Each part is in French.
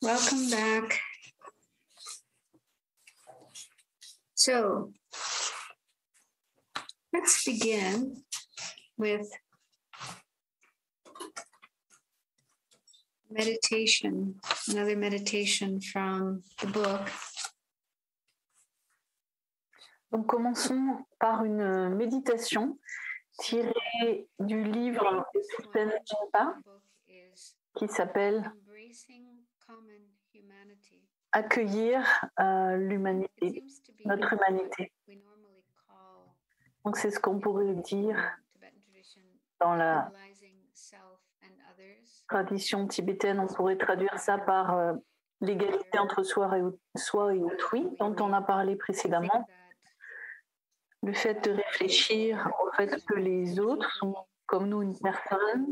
Welcome back. So let's begin with meditation, another meditation from the book. Donc commençons par une méditation tirée du livre de Thupten Jinpa qui s'appelle Accueillir l'humanité, notre humanité. Donc c'est ce qu'on pourrait dire dans la tradition tibétaine, on pourrait traduire ça par l'égalité entre soi et autrui, dont on a parlé précédemment. Le fait de réfléchir au fait que les autres sont comme nous une personne,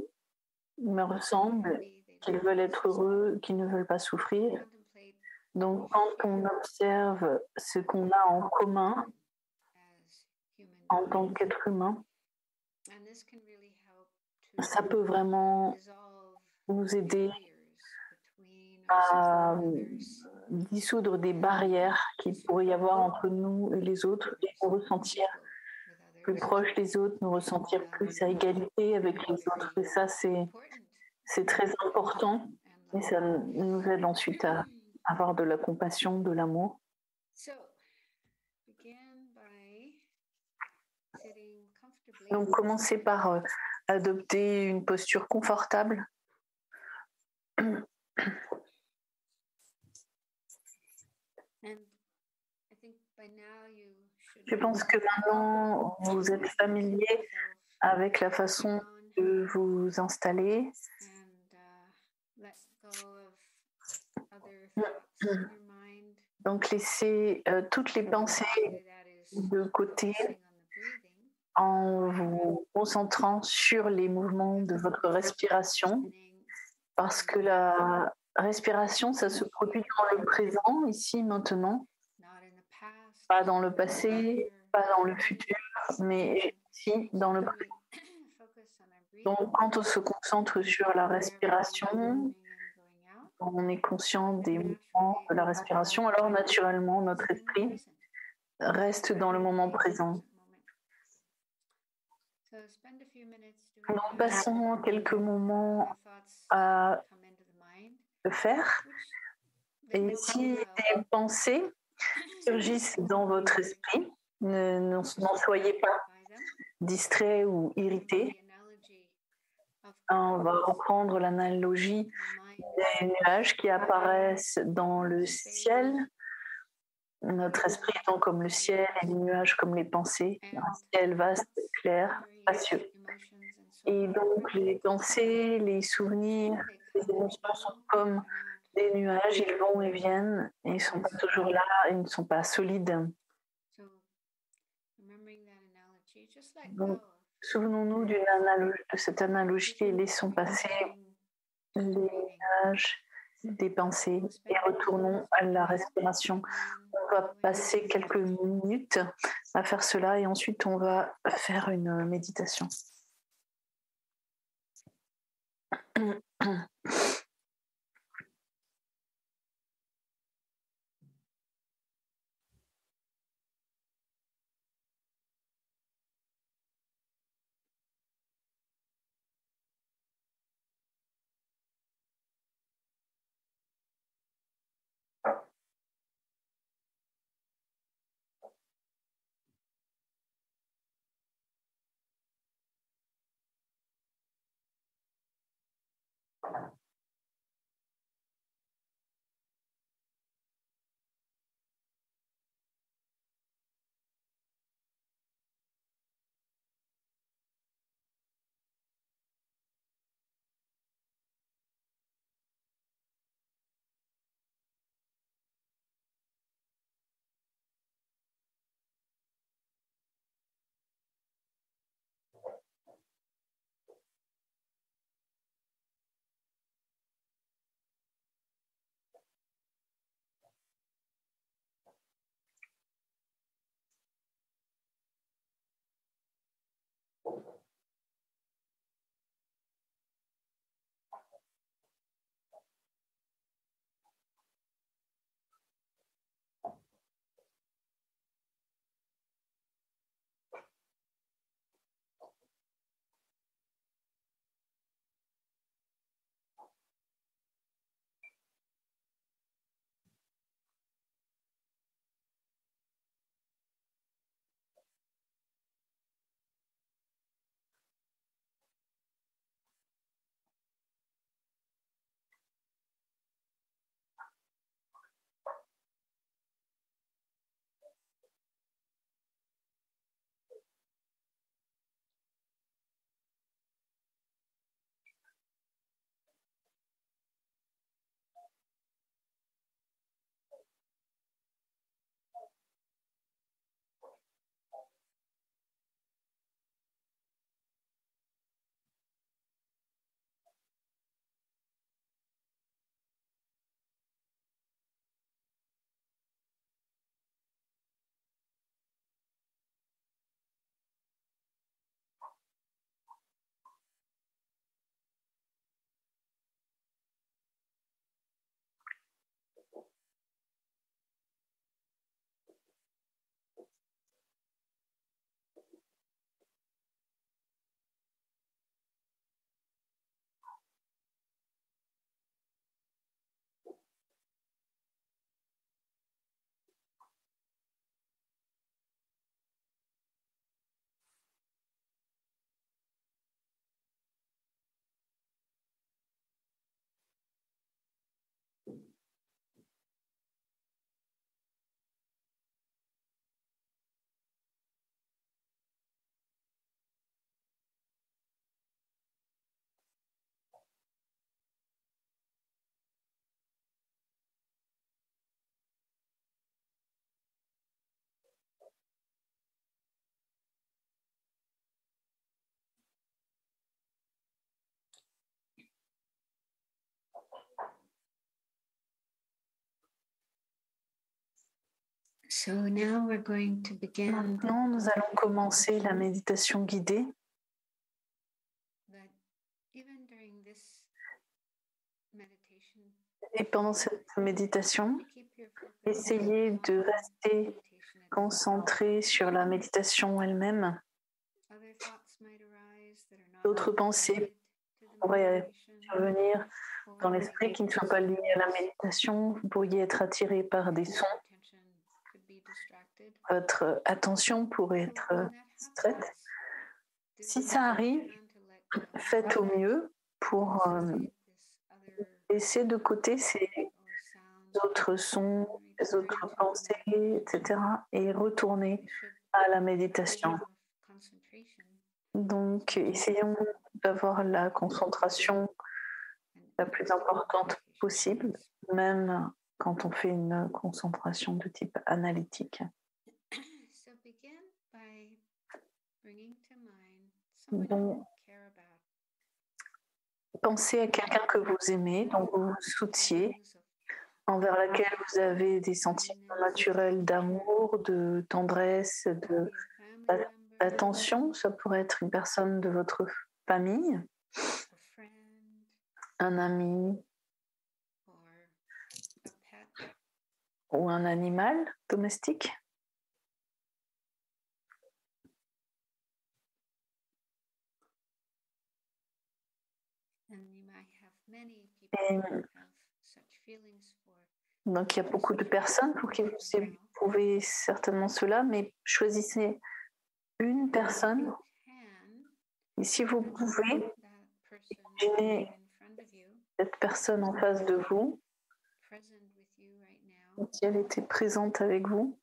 me ressemblent, qu'ils veulent être heureux, qu'ils ne veulent pas souffrir. Donc quand on observe ce qu'on a en commun en tant qu'être humain, ça peut vraiment nous aider à dissoudre des barrières qu'il pourrait y avoir entre nous et les autres et nous ressentir plus proches des autres, nous ressentir plus à égalité avec les autres. Et ça, c'est très important et ça nous aide ensuite à avoir de la compassion, de l'amour. Donc, commencez par adopter une posture confortable. Je pense que maintenant, vous êtes familier avec la façon de vous installer. Donc, laissez toutes les pensées de côté en vous concentrant sur les mouvements de votre respiration, parce que la respiration, ça se produit dans le présent, ici, maintenant, pas dans le passé, pas dans le futur, mais ici, dans le présent. Donc, quand on se concentre sur la respiration, on est conscient des mouvements de la respiration, alors naturellement, notre esprit reste dans le moment présent. Donc, passons quelques moments à le faire. Et si des pensées surgissent dans votre esprit, n'en soyez pas distrait ou irrité. On va reprendre l'analogie des nuages qui apparaissent dans le ciel. Notre esprit étant comme le ciel et les nuages comme les pensées. Un ciel vaste, clair, spacieux. Et donc les pensées, les souvenirs, les émotions sont comme des nuages, ils vont et viennent et ils ne sont pas toujours là, ils ne sont pas solides. Donc, souvenons-nous de cette analogie et laissons passer les nuages des pensées et retournons à la respiration. On va passer quelques minutes à faire cela et ensuite on va faire une méditation. Maintenant, nous allons commencer la méditation guidée. Et pendant cette méditation, essayez de rester concentré sur la méditation elle-même. D'autres pensées pourraient survenir dans l'esprit qui ne soient pas liées à la méditation. Vous pourriez être attiré par des sons. Votre attention pourrait être distraite. Si ça arrive, faites au mieux pour laisser de côté ces autres sons, les autres pensées, etc. et retourner à la méditation. Donc, essayons d'avoir la concentration la plus importante possible, même quand on fait une concentration de type analytique. Donc, pensez à quelqu'un que vous aimez, dont vous vous soutiez, envers laquelle vous avez des sentiments naturels d'amour, de tendresse, d'attention. Ça pourrait être une personne de votre famille, un ami ou un animal domestique. Et donc il y a beaucoup de personnes pour qui vous éprouvez certainement cela, mais choisissez une personne et si vous pouvez, imaginez cette personne en face de vous, si elle était présente avec vous.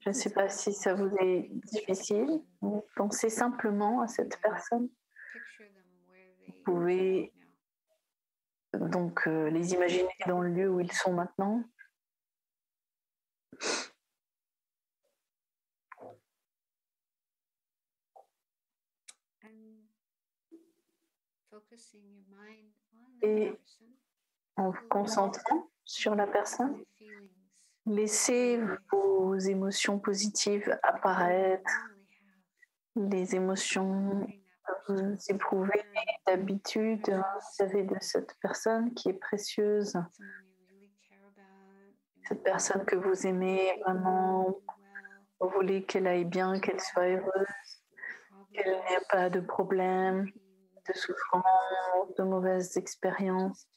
Je ne sais pas si ça vous est difficile. Pensez simplement à cette personne. Vous pouvez donc les imaginer dans le lieu où ils sont maintenant. Et en vous concentrant sur la personne, laissez vos émotions positives apparaître, les émotions que vous éprouvez d'habitude vis-à-vis de cette personne qui est précieuse, cette personne que vous aimez vraiment, vous voulez qu'elle aille bien, qu'elle soit heureuse, qu'elle n'ait pas de problème, de souffrance, de mauvaises expériences.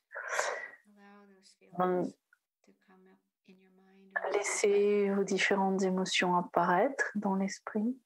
Laissez vos différentes émotions apparaître dans l'esprit.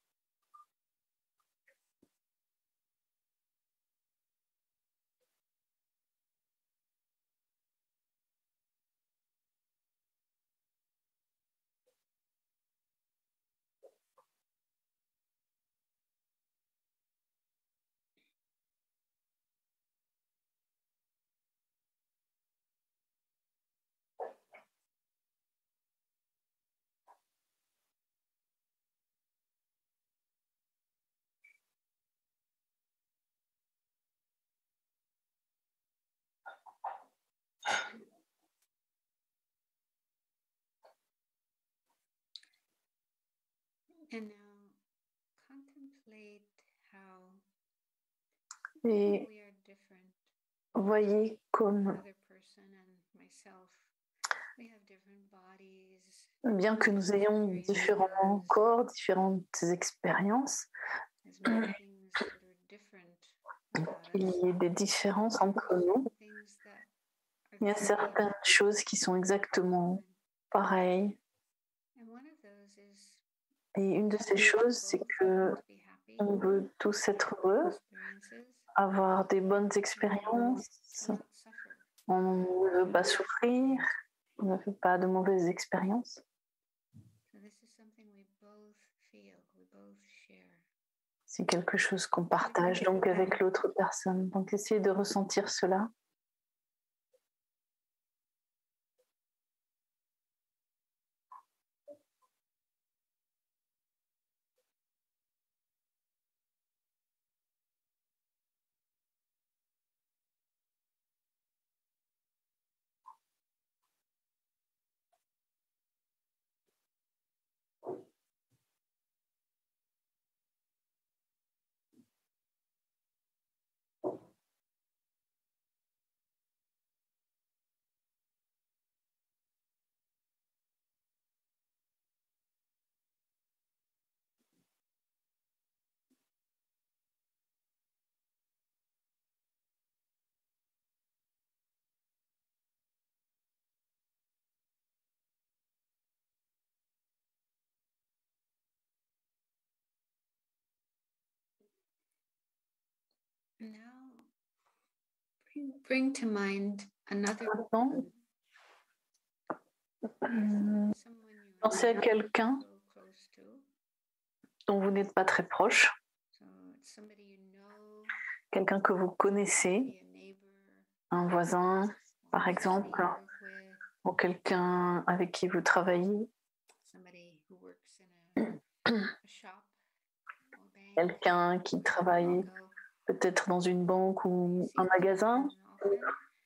Et voyez comme, bien que nous ayons différents corps, différentes expériences, qu'il y ait des différences entre nous, il y a certaines choses qui sont exactement pareilles. Et une de ces choses, c'est que on veut tous être heureux, avoir des bonnes expériences, on ne veut pas souffrir, on ne veut pas de mauvaises expériences. C'est quelque chose qu'on partage donc avec l'autre personne. Donc essayez de ressentir cela. Bring to mind another Maintenant, pensez à quelqu'un dont vous n'êtes pas très proche, quelqu'un que vous connaissez, un voisin par exemple, ou quelqu'un avec qui vous travaillez, quelqu'un qui travaille peut-être dans une banque ou un magasin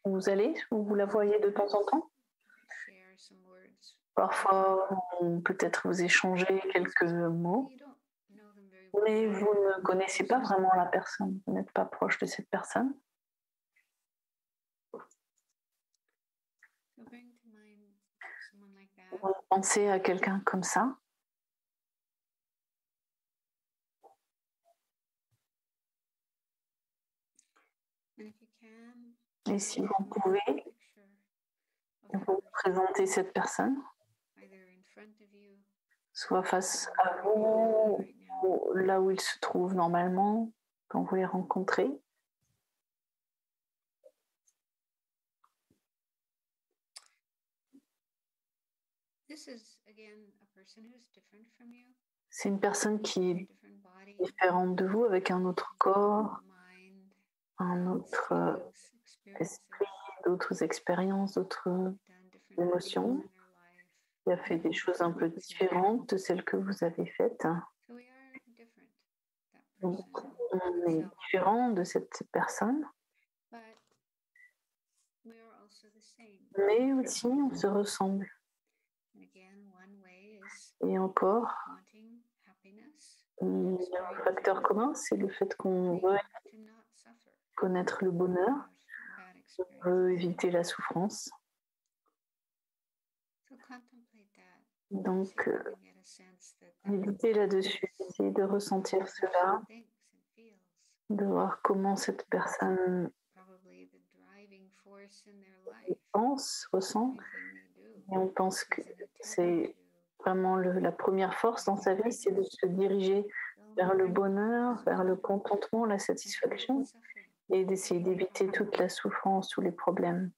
où vous allez, où vous la voyez de temps en temps. Parfois, peut-être vous échangez quelques mots, mais vous ne connaissez pas vraiment la personne, vous n'êtes pas proche de cette personne. Vous pensez à quelqu'un comme ça. Et si vous pouvez, vous présentez cette personne, soit face à vous, ou là où il se trouve normalement, quand vous les rencontrez. C'est une personne qui est différente de vous, avec un autre corps, un autre esprit, d'autres expériences, d'autres émotions, qui a fait des choses un peu différentes de celles que vous avez faites. Donc, on est différent de cette personne, mais aussi on se ressemble. Et encore, il y a un facteur commun, c'est le fait qu'on veut connaître le bonheur, on veut éviter la souffrance. Donc, méditez là-dessus, essayez de ressentir cela, de voir comment cette personne pense, ressent. Et on pense que c'est vraiment la première force dans sa vie, c'est de se diriger vers le bonheur, vers le contentement, la satisfaction, et d'essayer d'éviter toute la souffrance, tous les problèmes.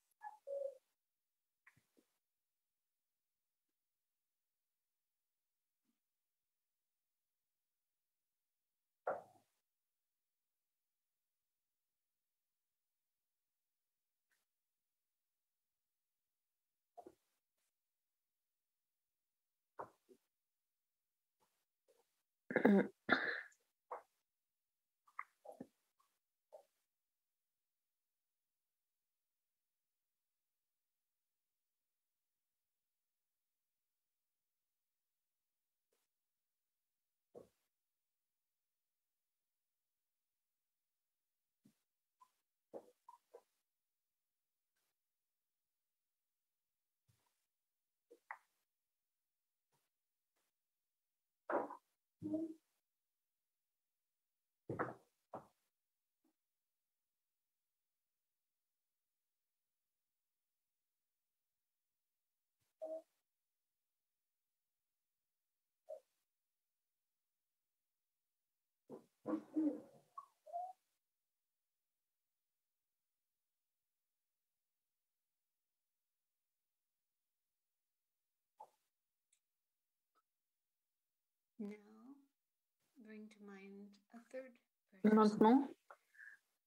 Maintenant,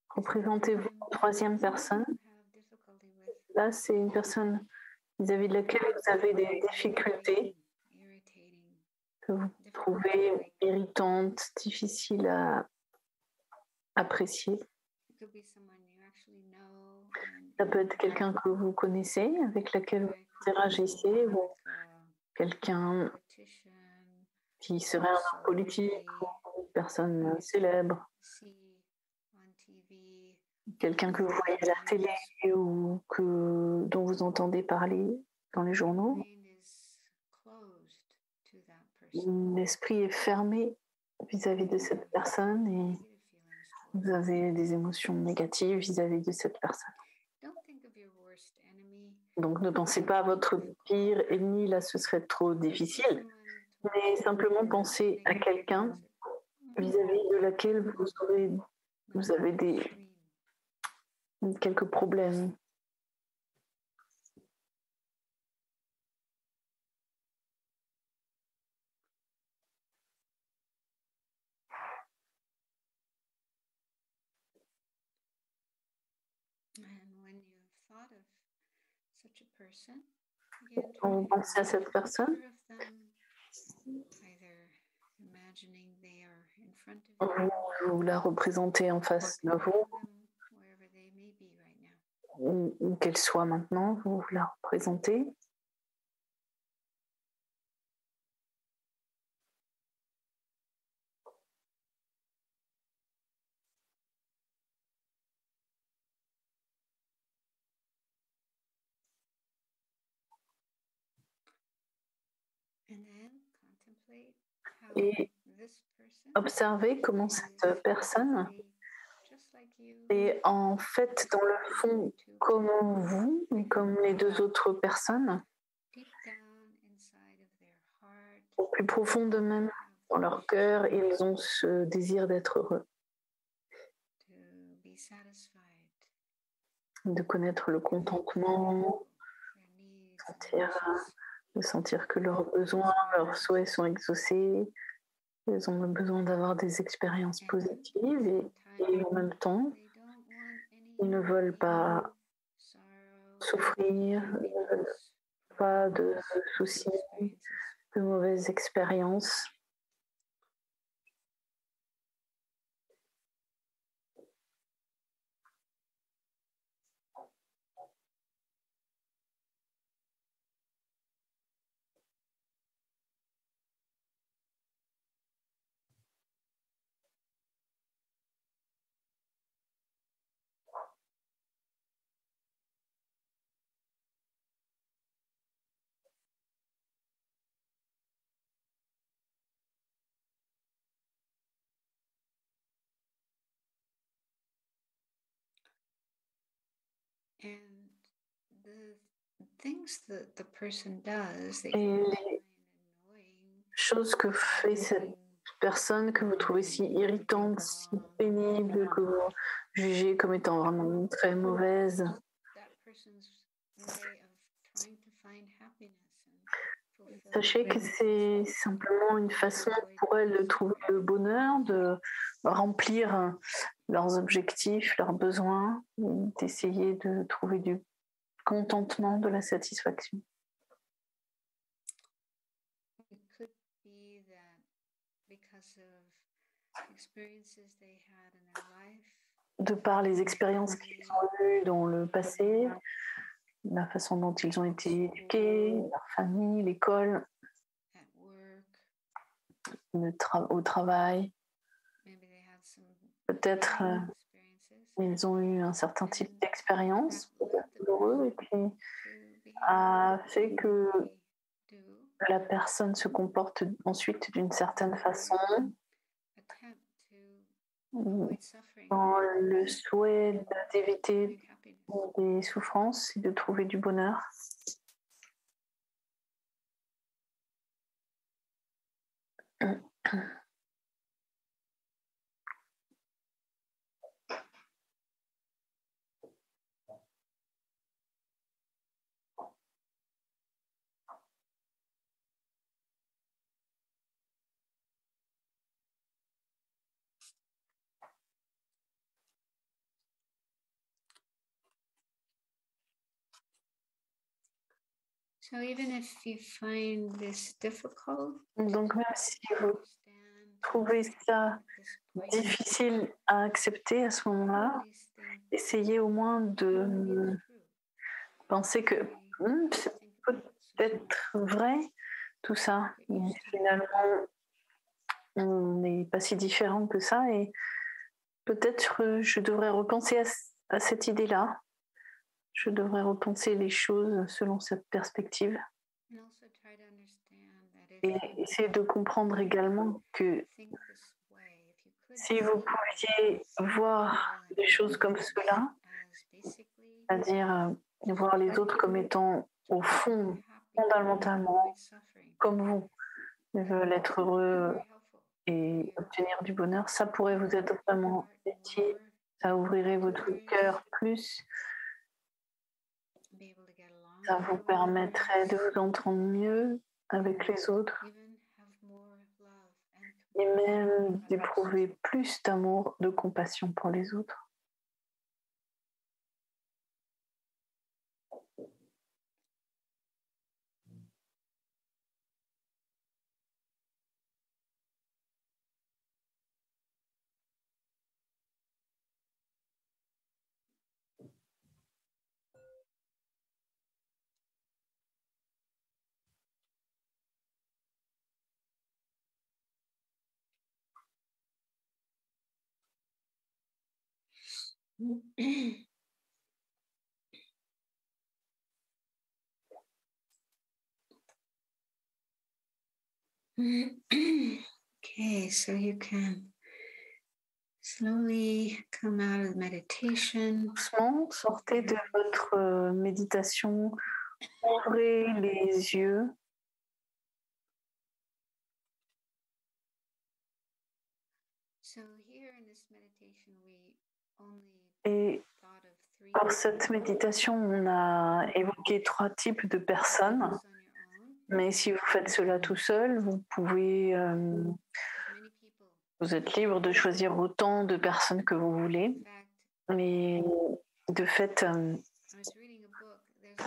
représentez-vous une troisième personne. Là, c'est une personne vis-à-vis de laquelle vous avez des difficultés, que vous trouvez irritante, difficile à apprécier. Ça peut être quelqu'un que vous connaissez, avec lequel vous interagissez, ou quelqu'un qui serait un homme politique, ou une personne célèbre, quelqu'un que vous voyez à la télé ou dont vous entendez parler dans les journaux. L'esprit est fermé vis-à-vis de cette personne et vous avez des émotions négatives vis-à-vis de cette personne. Donc ne pensez pas à votre pire ennemi, là ce serait trop difficile, mais simplement pensez à quelqu'un vis-à-vis de laquelle vous avez quelques problèmes. Quand vous pensez à cette personne, vous la représentez en face de vous, ou qu'elle soit maintenant, vous la représentez. Et observez comment cette personne est en fait dans le fond comme vous, et comme les deux autres personnes, au plus profond d'eux-mêmes, dans leur cœur, ils ont ce désir d'être heureux, de connaître le contentement, de sentir que leurs besoins, leurs souhaits sont exaucés. Ils ont besoin d'avoir des expériences positives et en même temps, ils ne veulent pas souffrir, ils ne veulent pas de soucis, de mauvaises expériences. Et les choses que fait cette personne que vous trouvez si irritante, si pénible, que vous jugez comme étant vraiment très mauvaise, sachez que c'est simplement une façon pour elles de trouver le bonheur, de remplir leurs objectifs, leurs besoins, d'essayer de trouver du contentement, de la satisfaction. De par les expériences qu'ils ont eues dans le passé, la façon dont ils ont été éduqués, leur famille, l'école, au travail. Peut-être ils ont eu un certain type d'expérience douloureuse et puis a fait que la personne se comporte ensuite d'une certaine façon dans le souhait d'éviter des souffrances et de trouver du bonheur. Donc même si vous trouvez ça difficile à accepter à ce moment-là, essayez au moins de penser que c'est peut-être vrai tout ça, mais finalement on n'est pas si différent que ça et peut-être je devrais repenser à cette idée-là. Je devrais repenser les choses selon cette perspective. Et essayer de comprendre également que si vous pouviez voir les choses comme cela, c'est-à-dire voir les autres comme étant au fond, fondamentalement, comme vous, ils veulent être heureux et obtenir du bonheur, ça pourrait vous être vraiment utile Ça ouvrirait votre cœur plus. Ça vous permettrait de vous entendre mieux avec les autres et même d'éprouver plus d'amour, de compassion pour les autres. Okay, so you can slowly come out of meditation. Doucement, sortez de votre méditation, ouvrez les yeux. Et pour cette méditation, on a évoqué 3 types de personnes. Mais si vous faites cela tout seul, vous pouvez, vous êtes libre de choisir autant de personnes que vous voulez. Mais de fait,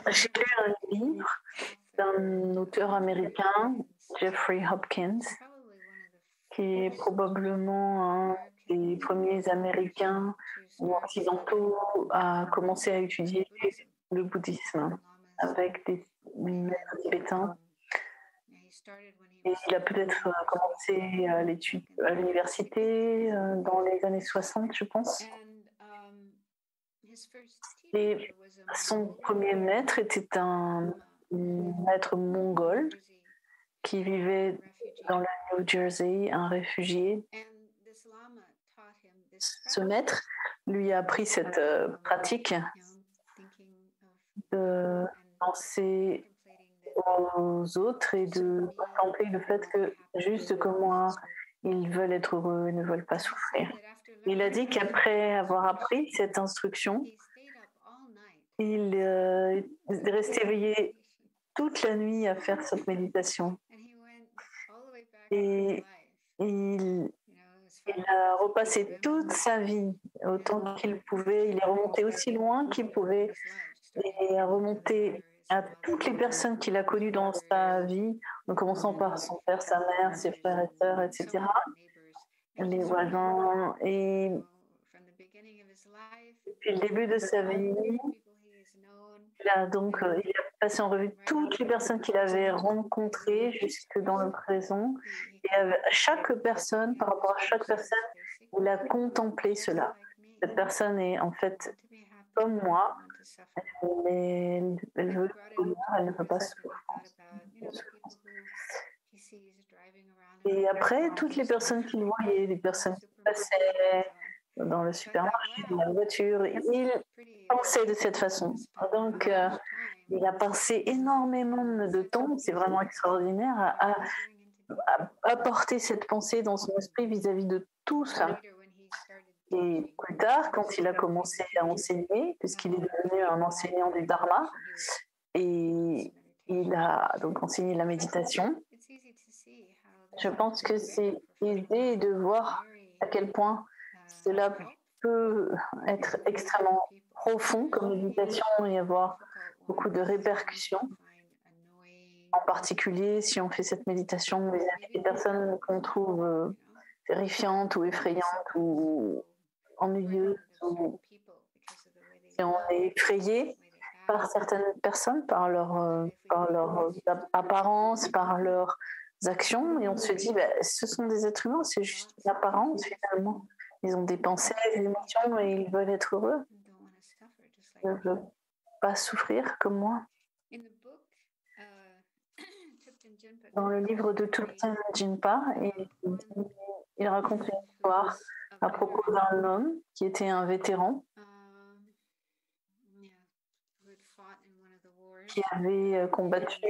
j'ai lu un livre d'un auteur américain, Jeffrey Hopkins, qui est probablement un des premiers Américains ou occidentaux à commencer à étudier le bouddhisme avec des maîtres tibétains. Et il a peut-être commencé l'étude à l'université dans les années 60, je pense. Et son premier maître était un maître mongol qui vivait dans le New Jersey, un réfugié. Ce maître lui a appris cette pratique de penser aux autres et de contempler le fait que, juste comme moi, ils veulent être heureux et ne veulent pas souffrir. Il a dit qu'après avoir appris cette instruction, il est resté éveillé toute la nuit à faire cette méditation. Et il a repassé toute sa vie autant qu'il pouvait. Il est remonté aussi loin qu'il pouvait et a remonté à toutes les personnes qu'il a connues dans sa vie, en commençant par son père, sa mère, ses frères et sœurs, etc., les voisins. Et depuis le début de sa vie, il a passé en revue toutes les personnes qu'il avait rencontrées jusque dans le présent. Et à chaque personne, par rapport à chaque personne, il a contemplé cela. Cette personne est en fait comme moi, elle veut le bonheur, elle ne veut pas souffrance. Et après, toutes les personnes qu'il voyait, les personnes qui passaient dans le supermarché, dans la voiture, il pensait de cette façon. Donc, il a passé énormément de temps, c'est vraiment extraordinaire, à apporter cette pensée dans son esprit vis-à-vis de tout ça. Et plus tard, quand il a commencé à enseigner, puisqu'il est devenu un enseignant du Dharma, et il a donc enseigné la méditation, je pense que c'est aisé de voir à quel point cela peut être extrêmement profond comme méditation et avoir beaucoup de répercussions. En particulier, si on fait cette méditation vis-à-vis des personnes qu'on trouve terrifiantes ou effrayantes ou ennuyeuses, ou si on est effrayé par certaines personnes, par leur apparence, par leurs actions, et on se dit ce sont des êtres humains, c'est juste une apparence finalement. Ils ont des pensées, des émotions et ils veulent être heureux. Ils ne veulent pas souffrir comme moi. Dans le livre de Thupten Jinpa, il raconte une histoire à propos d'un homme qui était un vétéran qui avait combattu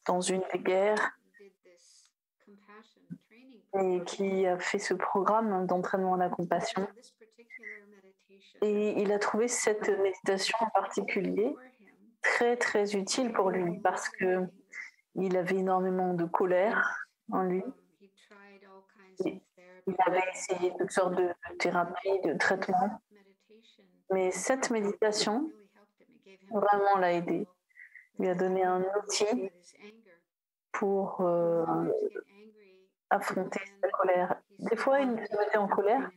dans une des guerres et qui a fait ce programme d'entraînement à la compassion. Et il a trouvé cette méditation en particulier très, très utile pour lui parce qu'il avait énormément de colère en lui. Et il avait essayé toutes sortes de thérapies, de traitements. Mais cette méditation, vraiment l'a aidé. Il lui a donné un outil pour affronter sa colère. Des fois, il se mettait en colère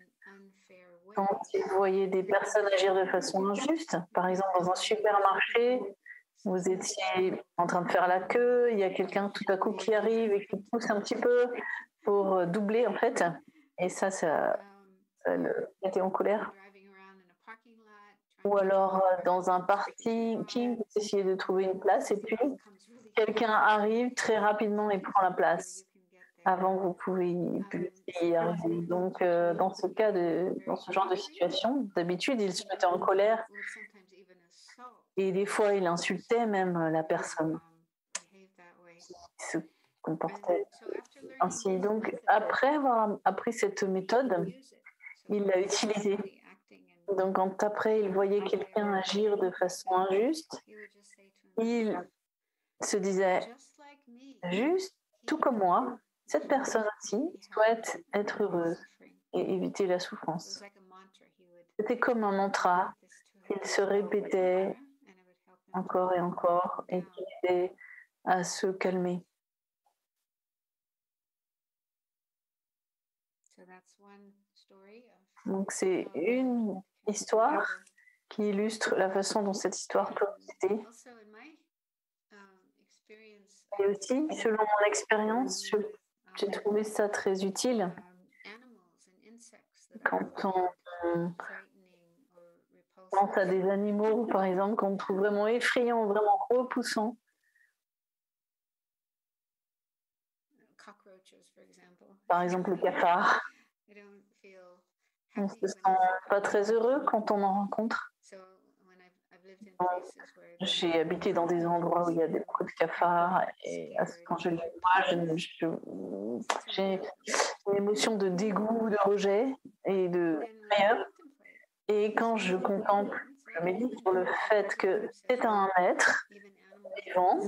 quand il voyait des personnes agir de façon injuste. Par exemple, dans un supermarché, vous étiez en train de faire la queue, il y a quelqu'un tout à coup qui arrive et qui pousse un petit peu pour doubler, en fait. Et ça le mettait en colère. Ou alors, dans un parking, vous essayez de trouver une place et puis quelqu'un arrive très rapidement et prend la place avant que vous pouvez y arriver. Donc, dans ce genre de situation, d'habitude, il se mettait en colère et des fois, il insultait même la personne qui se comportait ainsi. Donc, après avoir appris cette méthode, il l'a utilisée. Donc, quand après, il voyait quelqu'un agir de façon injuste, il se disait, juste, tout comme moi, cette personne-ci souhaite être heureuse et éviter la souffrance. C'était comme un mantra qu'il se répétait encore et encore et qui aidait à se calmer. Donc c'est une histoire qui illustre la façon dont cette histoire peut exister. Et aussi, selon mon expérience, j'ai trouvé ça très utile quand on pense à des animaux, par exemple, qu'on trouve vraiment effrayants, vraiment repoussants. Par exemple, le cafard. On ne se sent pas très heureux quand on en rencontre. J'ai habité dans des endroits où il y a beaucoup de cafards et quand je les vois, j'ai une émotion de dégoût, de rejet et de frayeur. Et quand je contemple, je médite sur le fait que c'est un être vivant,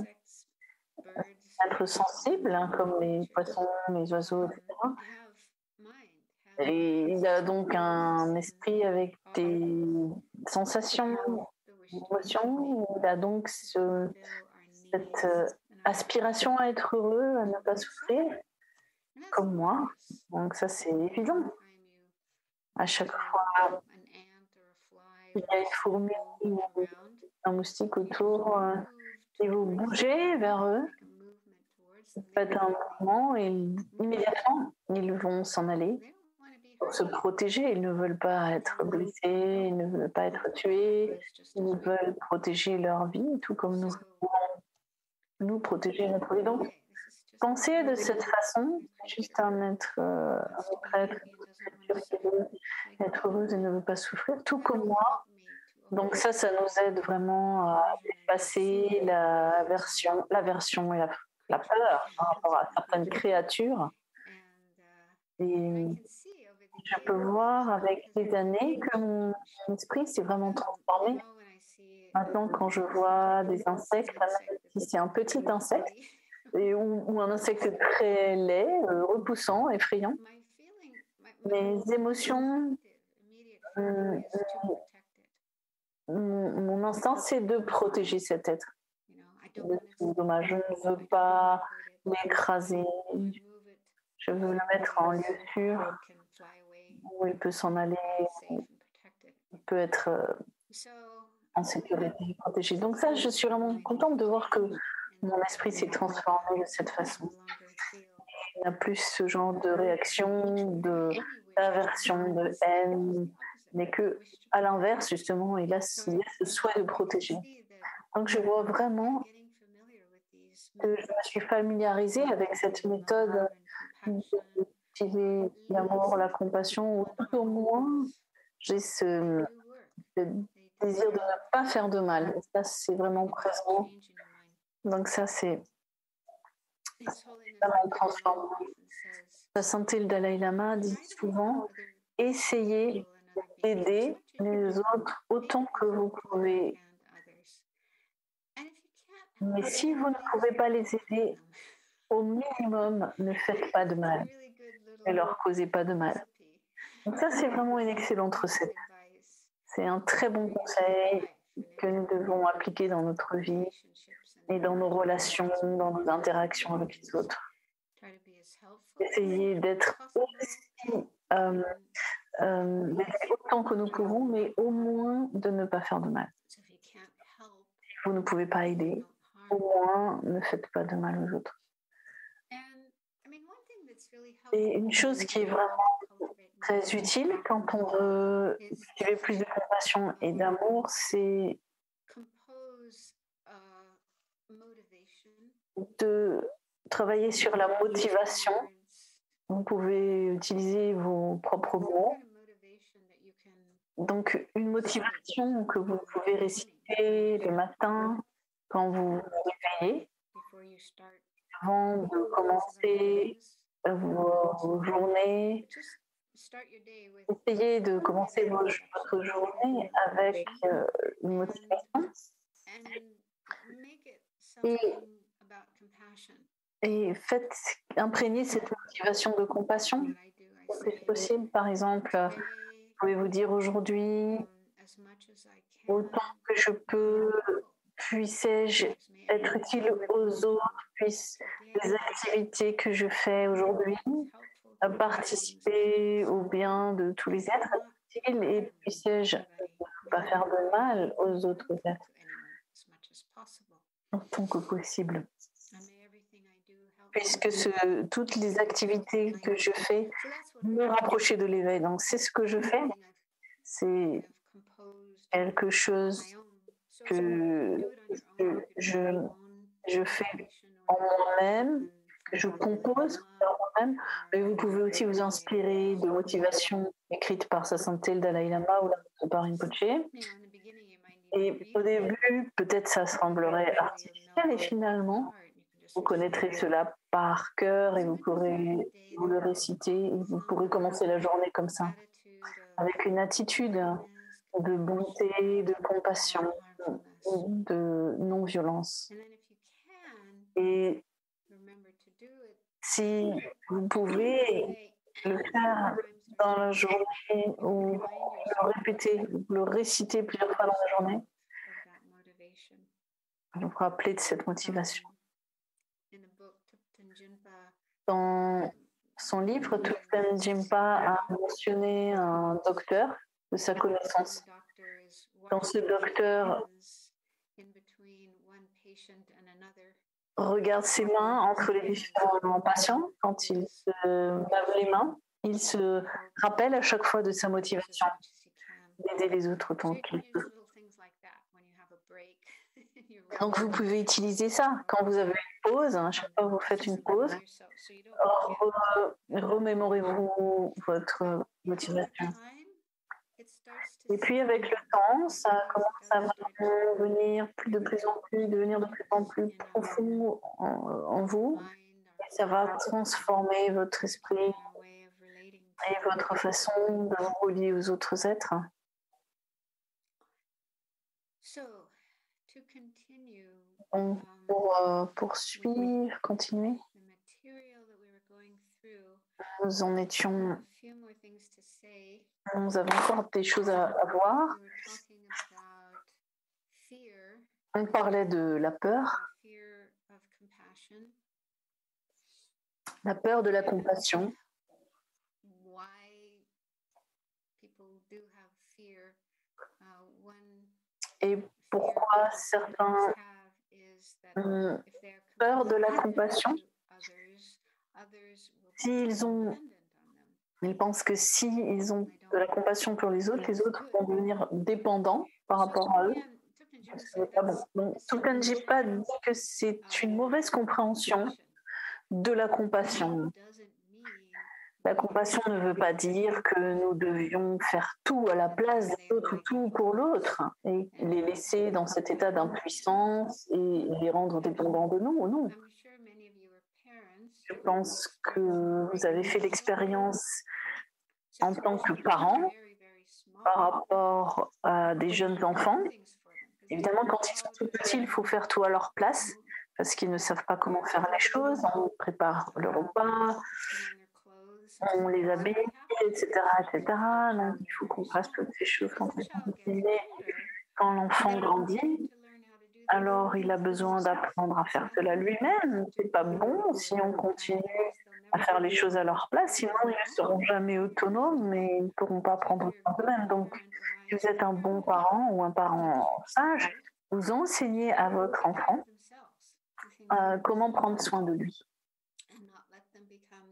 un être sensible, hein, comme les poissons, les oiseaux, etc. Et il a donc un esprit avec des sensations, des émotions. Il a donc cette aspiration à être heureux, à ne pas souffrir, comme moi. Donc ça, c'est évident. À chaque fois, il y a une fourmi ou un moustique autour, et vous bougez vers eux, vous faites un mouvement et immédiatement, ils vont s'en aller pour se protéger. Ils ne veulent pas être blessés, ils ne veulent pas être tués, ils veulent protéger leur vie, tout comme nous voulons nous protéger notre vie. Donc, penser de cette façon, juste un être qui veut être heureuse et ne veut pas souffrir, tout comme moi. Donc ça nous aide vraiment à dépasser l'aversion et la peur par rapport à certaines créatures. Et je peux voir avec les années que mon esprit s'est vraiment transformé. Maintenant, quand je vois des insectes, même si c'est un petit insecte, ou un insecte très laid, repoussant, effrayant, mes émotions, mon instinct, c'est de protéger cet être. Dommage, je ne veux pas l'écraser, je veux le mettre en lieu sûr, où il peut s'en aller, il peut être en sécurité, protégé. Donc ça, je suis vraiment contente de voir que mon esprit s'est transformé de cette façon. Il n'y a plus ce genre de réaction, d'aversion, de haine, mais que, à l'inverse, justement, il y a ce souhait de protéger. Donc je vois vraiment que je me suis familiarisée avec cette méthode d'utiliser l'amour, la compassion, ou tout au moins, j'ai ce désir de ne pas faire de mal. Et ça, c'est vraiment présent. Donc ça, c'est vraiment transformant. La sainteté, le Dalai Lama dit souvent, essayez aidez les autres autant que vous pouvez. Mais si vous ne pouvez pas les aider, au minimum, ne faites pas de mal. Ne leur causez pas de mal. Donc ça, c'est vraiment une excellente recette. C'est un très bon conseil que nous devons appliquer dans notre vie et dans nos relations, dans nos interactions avec les autres. Essayez d'être aussi autant que nous pouvons, mais au moins de ne pas faire de mal. Si vous ne pouvez pas aider, au moins ne faites pas de mal aux autres. Et une chose qui est vraiment très utile quand on veut cultiver plus de compassion et d'amour, c'est de travailler sur la motivation. Vous pouvez utiliser vos propres mots. Donc, une motivation que vous pouvez réciter le matin quand vous vous réveillez, avant de commencer vos journées. Essayez de commencer votre journée avec une motivation et faites imprégner cette motivation de compassion. C'est possible, par exemple, vous pouvez vous dire aujourd'hui, autant que je peux, puisse-je être utile aux autres, puissent les activités que je fais aujourd'hui participer au bien de tous les êtres utiles et puisse-je ne pas faire de mal aux autres êtres autant que possible. Puisque toutes les activités que je fais me rapprocher de l'éveil. Donc c'est ce que je fais. C'est quelque chose que je fais en moi-même, que je compose en moi-même. Mais vous pouvez aussi vous inspirer de motivations écrites par Sa Sainteté le Dalai Lama ou par Rinpoche. Et au début, peut-être ça semblerait artificiel et finalement, vous connaîtrez cela par cœur et vous pourrez vous le réciter et vous pourrez commencer la journée comme ça, avec une attitude de bonté, de compassion, de non-violence. Et si vous pouvez le faire dans la journée ou le répéter, le réciter plusieurs fois dans la journée, vous vous rappelez de cette motivation. Dans son livre, Thupten Jinpa a mentionné un docteur de sa connaissance. Dans ce docteur regarde ses mains entre les différents patients quand il se lave les mains. Il se rappelle à chaque fois de sa motivation d'aider les autres autant qu'il peut. Donc vous pouvez utiliser ça quand vous avez une pause. À chaque fois que vous faites une pause, remémorez-vous votre motivation. Et puis avec le temps, ça commence à devenir de plus en plus profond en vous. Et ça va transformer votre esprit et votre façon de vous relier aux autres êtres. Donc, pour poursuivre, continuer, nous avons encore des choses à voir. On parlait de la peur de la compassion. Et pourquoi certains ont peur de la compassion? Ils pensent que s'ils ont de la compassion pour les autres vont devenir dépendants par rapport à eux. C'est pas bon. Donc, Thupten Jinpa dit que c'est une mauvaise compréhension de la compassion. La compassion ne veut pas dire que nous devions faire tout à la place des autres, tout pour l'autre, et les laisser dans cet état d'impuissance et les rendre dépendants de nous. Non. Je pense que vous avez fait l'expérience en tant que parent par rapport à des jeunes enfants. Évidemment, quand ils sont tout petits, il faut faire tout à leur place parce qu'ils ne savent pas comment faire les choses. On prépare le repas, on les habille, etc., etc. Donc, il faut qu'on fasse toutes ces choses quand on est petit. Quand l'enfant grandit, alors il a besoin d'apprendre à faire cela lui-même. C'est pas bon si on continue à faire les choses à leur place, sinon ils ne seront jamais autonomes et ils ne pourront pas prendre soin d'eux-mêmes. Donc, si vous êtes un bon parent ou un parent sage, vous enseignez à votre enfant comment prendre soin de lui.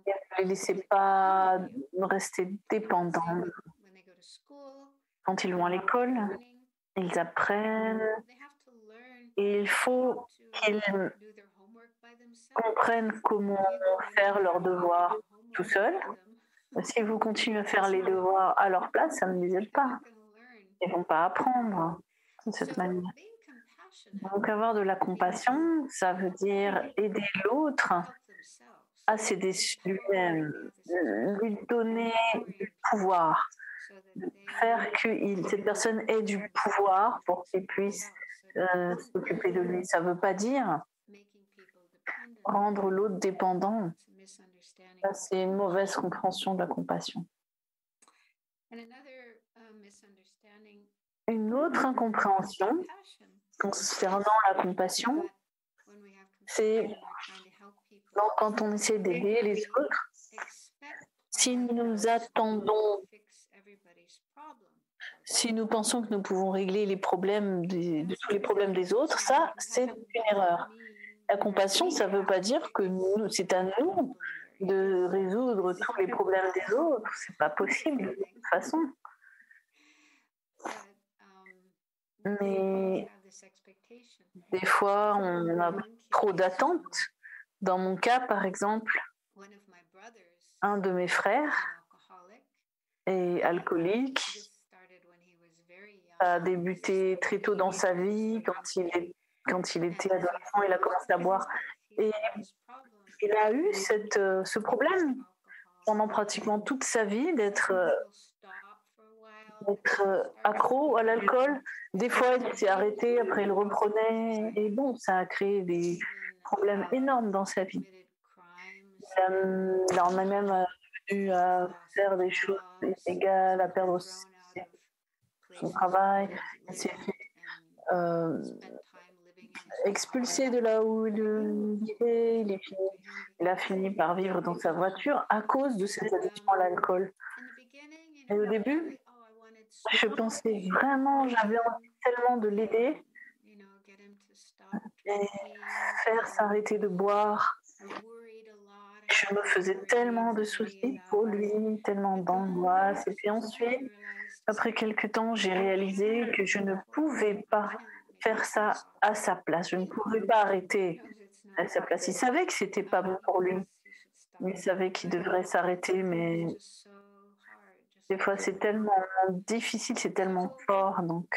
Et ne les laissez pas rester dépendants. Quand ils vont à l'école, ils apprennent et il faut qu'ils comprennent comment faire leurs devoirs tout seuls. Si vous continuez à faire les devoirs à leur place, ça ne les aide pas. Ils ne vont pas apprendre de cette manière. Donc avoir de la compassion, ça veut dire aider l'autre à s'aider lui-même, lui donner du pouvoir, faire que cette personne ait du pouvoir pour qu'il puisse s'occuper de lui. Ça ne veut pas dire rendre l'autre dépendant. Ça, c'est une mauvaise compréhension de la compassion. Une autre incompréhension concernant la compassion, c'est quand on essaie d'aider les autres, si nous attendons, si nous pensons que nous pouvons régler les problèmes de tous les problèmes des autres, ça, c'est une erreur. La compassion, ça ne veut pas dire que c'est à nous de résoudre tous les problèmes des autres. C'est pas possible de toute façon. Mais des fois, on a trop d'attentes. Dans mon cas, par exemple, un de mes frères est alcoolique, a débuté très tôt dans sa vie. Quand il était adolescent, il a commencé à boire. Et il a eu ce problème pendant pratiquement toute sa vie d'être accro à l'alcool. Des fois, il s'est arrêté, après il reprenait. Et bon, ça a créé des problèmes énormes dans sa vie. Il en a même eu à faire des choses illégales, à perdre son travail. Il s'est fait expulsé de là où il vivait. Il a fini par vivre dans sa voiture à cause de cette addiction à l'alcool. Et au début, je pensais vraiment, j'avais envie tellement de l'aider et faire s'arrêter de boire. Je me faisais tellement de soucis pour lui, tellement d'angoisse. Et puis ensuite, après quelques temps, j'ai réalisé que je ne pouvais pas faire ça à sa place. Je ne pouvais pas arrêter à sa place. Il savait que c'était pas bon pour lui. Il savait qu'il devrait s'arrêter, mais des fois c'est tellement difficile, c'est tellement fort. Donc,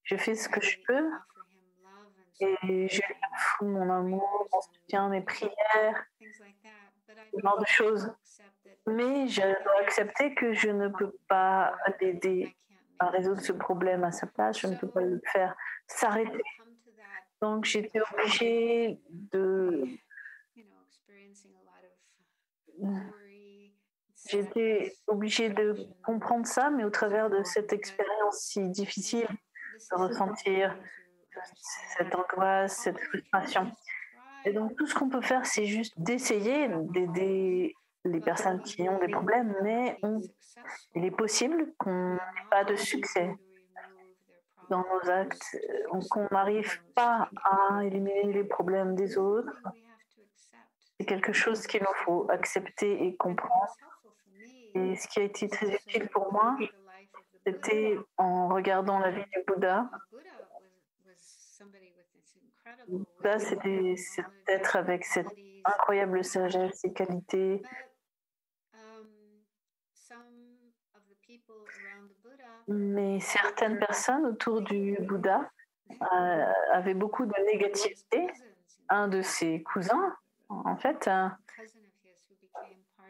je fais ce que je peux et je lui offre mon amour, mon soutien, mes prières, ce genre de choses. Mais je dois accepter que je ne peux pas l'aider à résoudre ce problème à sa place. Je ne peux pas le faire s'arrêter. Donc, j'étais obligée de comprendre ça, mais au travers de cette expérience si difficile, de ressentir cette angoisse, cette frustration. Et donc, tout ce qu'on peut faire, c'est juste d'essayer d'aider les personnes qui ont des problèmes, mais il est possible qu'on n'ait pas de succès dans nos actes, qu'on n'arrive pas à éliminer les problèmes des autres. C'est quelque chose qu'il nous faut accepter et comprendre. Et ce qui a été très utile pour moi, c'était en regardant la vie du Bouddha. Le Bouddha, c'était d'être avec cette incroyable sagesse et qualité. Mais certaines personnes autour du Bouddha avaient beaucoup de négativité. Un de ses cousins, en fait,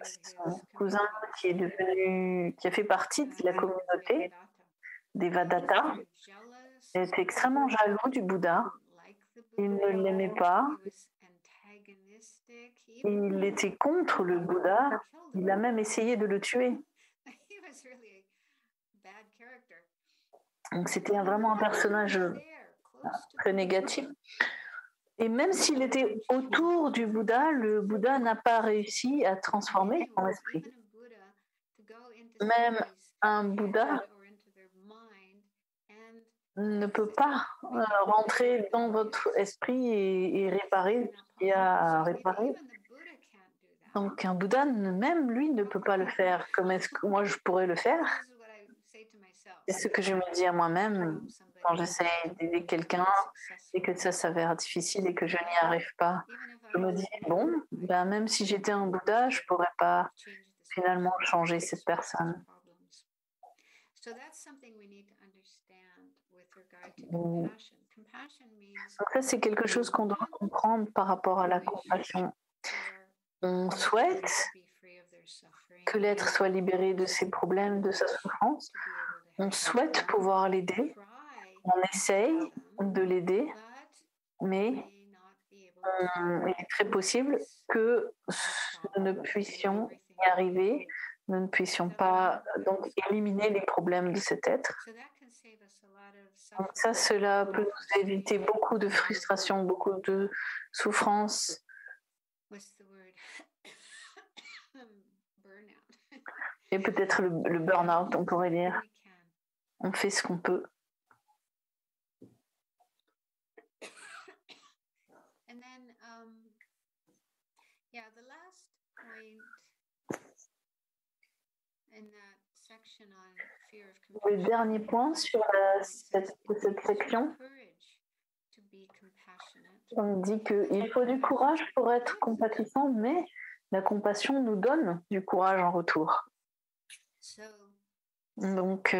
son cousin qui a fait partie de la communauté des Vadatta, était extrêmement jaloux du Bouddha. Il ne l'aimait pas. Il était contre le Bouddha. Il a même essayé de le tuer. Donc c'était vraiment un personnage très négatif. Et même s'il était autour du Bouddha, le Bouddha n'a pas réussi à transformer son esprit. Même un Bouddha ne peut pas rentrer dans votre esprit et réparer ce qu'il y a à réparer. Donc un Bouddha, même lui, ne peut pas le faire. Comment est-ce que moi, je pourrais le faire? C'est ce que je me dis à moi-même quand j'essaie d'aider quelqu'un et que ça s'avère difficile et que je n'y arrive pas. Je me dis, bon, ben, même si j'étais un Bouddha, je ne pourrais pas finalement changer cette personne. Donc ça, c'est quelque chose qu'on doit comprendre par rapport à la compassion. On souhaite que l'être soit libéré de ses problèmes, de sa souffrance. On souhaite pouvoir l'aider. On essaye de l'aider, mais il est très possible que nous ne puissions y arriver, nous ne puissions pas donc éliminer les problèmes de cet être. Donc ça, cela peut nous éviter beaucoup de frustration, beaucoup de souffrance. Et peut-être le burn-out, on pourrait dire. On fait ce qu'on peut. Le dernier point sur cette section, on dit qu'il faut du courage pour être compatissant, mais la compassion nous donne du courage en retour. Donc,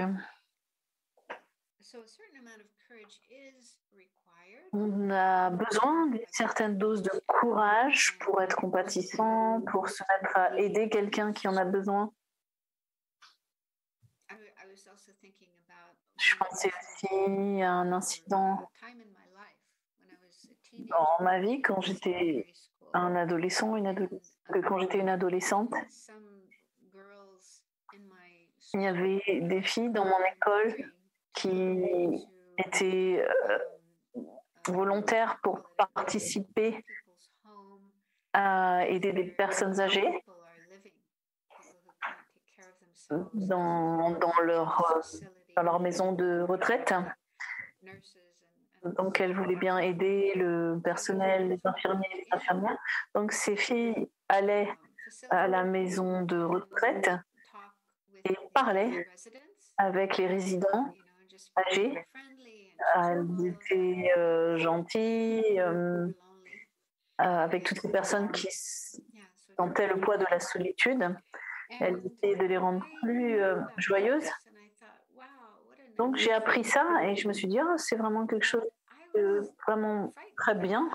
on a besoin d'une certaine dose de courage pour être compatissant, pour se mettre à aider quelqu'un qui en a besoin. Je pensais aussi à un incident dans ma vie quand j'étais un adolescent, quand j'étais une adolescente. Il y avait des filles dans mon école qui étaient volontaires pour participer à aider des personnes âgées dans leur maison de retraite. Donc, elles voulaient bien aider le personnel, les infirmiers et les infirmières. Donc, ces filles allaient à la maison de retraite et parlaient avec les résidents âgés. Elles étaient gentilles, avec toutes les personnes qui sentaient le poids de la solitude. Elles essayaient de les rendre plus joyeuses. Donc j'ai appris ça et je me suis dit, c'est vraiment quelque chose de vraiment très bien.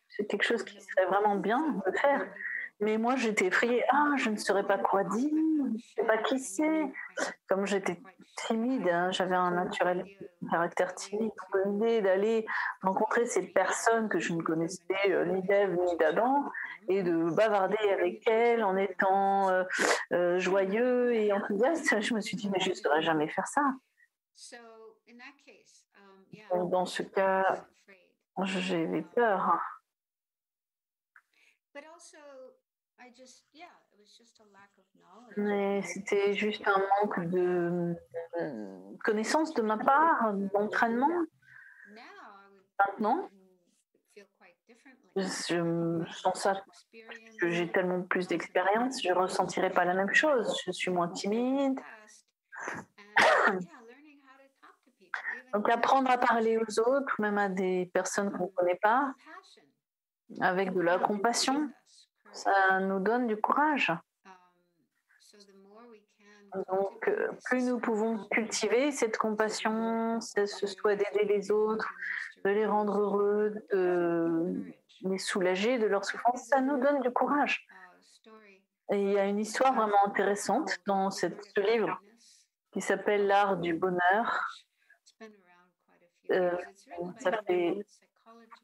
C'est quelque chose qui serait vraiment bien de faire. Mais moi, j'étais effrayée. Je ne saurais pas quoi dire, je ne sais pas qui c'est. Comme j'étais timide, j'avais un caractère timide. Donc, l'idée d'aller rencontrer ces personnes que je ne connaissais ni d'Ève ni d'Adam et de bavarder avec elles en étant joyeux et enthousiaste, je me suis dit, mais je ne saurais jamais faire ça. Donc, dans ce cas, j'avais peur. Mais c'était juste un manque de connaissance de ma part, d'entraînement. Maintenant, je sens ça, que j'ai tellement plus d'expérience, je ne ressentirai pas la même chose. Je suis moins timide. Donc, apprendre à parler aux autres, même à des personnes qu'on ne connaît pas, avec de la compassion, ça nous donne du courage. Donc, plus nous pouvons cultiver cette compassion, ce soit d'aider les autres, de les rendre heureux, de les soulager de leur souffrance, ça nous donne du courage. Et il y a une histoire vraiment intéressante dans ce livre qui s'appelle L'art du bonheur. Ça fait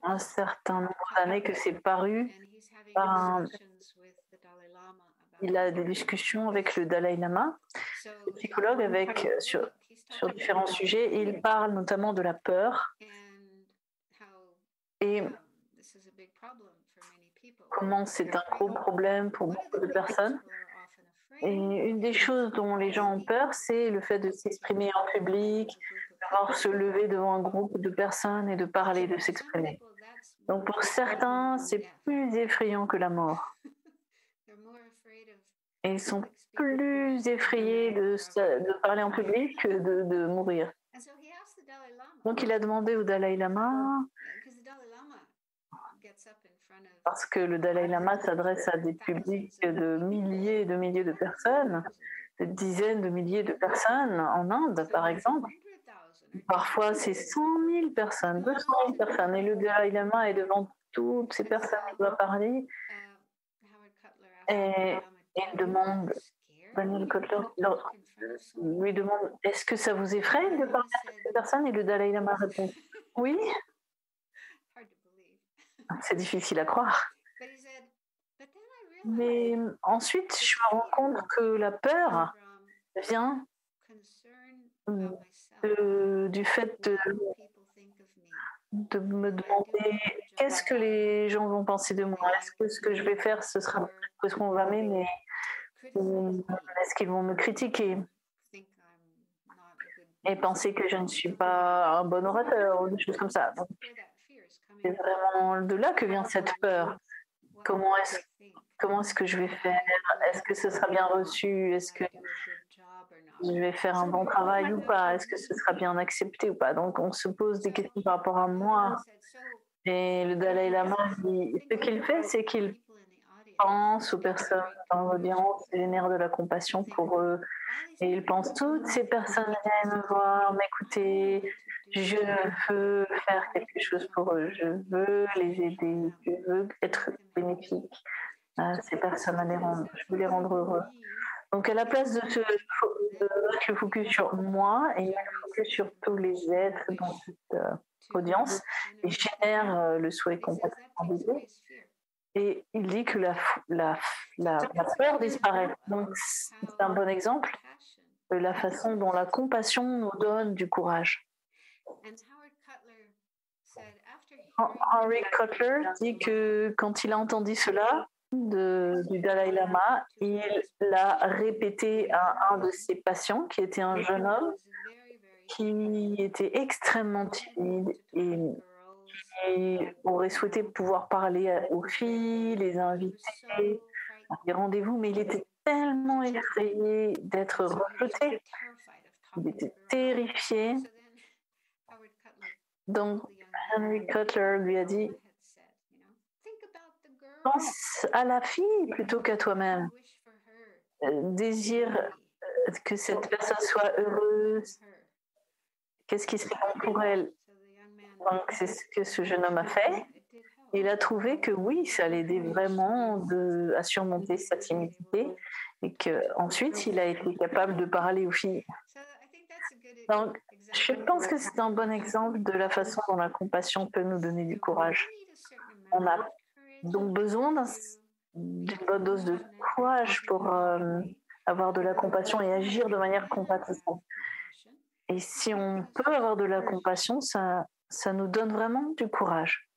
un certain nombre d'années que c'est paru. Il a des discussions avec le Dalai Lama, le psychologue, sur différents sujets. Et il parle notamment de la peur et comment c'est un gros problème pour beaucoup de personnes. Et une des choses dont les gens ont peur, c'est le fait de s'exprimer en public, de devoir se lever devant un groupe de personnes et de parler, de s'exprimer. Donc pour certains, c'est plus effrayant que la mort. Et ils sont plus effrayés de parler en public que de mourir. Donc il a demandé au Dalai Lama, parce que le Dalai Lama s'adresse à des publics de milliers et de milliers de personnes, de dizaines de milliers de personnes en Inde, par exemple. Parfois, c'est 100 000 personnes, 200 000 personnes, et le Dalai Lama est devant toutes ces personnes, il doit parler. Et il demande, Daniel Kotler lui demande, est-ce que ça vous effraie de parler à toutes ces personnes? Et le Dalai Lama répond, oui. C'est difficile à croire. Mais ensuite, je me rends compte que la peur vient du fait de me demander qu'est-ce que les gens vont penser de moi. Est-ce que ce que je vais faire, est-ce qu'on va m'aimer, ou est-ce qu'ils vont me critiquer et penser que je ne suis pas un bon orateur ou des choses comme ça. Donc, c'est vraiment de là que vient cette peur. Comment est-ce que je vais faire? Est-ce que ce sera bien reçu? Est-ce que je vais faire un bon travail ou pas? Est-ce que ce sera bien accepté ou pas? Donc on se pose des questions par rapport à moi. Et le Dalai Lama, ce qu'il fait, c'est qu'il pense aux personnes dans l'audience, il génère de la compassion pour eux. Et il pense, toutes ces personnes viennent me voir, m'écouter, je veux faire quelque chose pour eux, je veux les aider, je veux être bénéfique à ces personnes, je veux les rendre heureux. Donc à la place de mettre le focus sur moi et mettre le focus sur tous les êtres dans cette audience, il génère le souhait complètement d'aider. Et il dit que la peur disparaît. Donc c'est un bon exemple de la façon dont la compassion nous donne du courage. Henry Cutler dit que quand il a entendu cela du Dalai Lama, il l'a répété à un de ses patients, qui était un jeune homme qui était extrêmement timide et aurait souhaité pouvoir parler aux filles, les inviter à des rendez-vous, mais il était tellement effrayé d'être rejeté. Il était terrifié. Donc, Henry Cutler lui a dit, pense à la fille plutôt qu'à toi-même. Désire que cette personne soit heureuse. Qu'est-ce qui serait bon pour elle? Donc, c'est ce que ce jeune homme a fait. Il a trouvé que oui, ça l'aidait vraiment à surmonter sa timidité et qu'ensuite, il a été capable de parler aux filles. Donc, je pense que c'est un bon exemple de la façon dont la compassion peut nous donner du courage. On a donc besoin d'une bonne dose de courage pour avoir de la compassion et agir de manière compatissante. Et si on peut avoir de la compassion, ça nous donne vraiment du courage.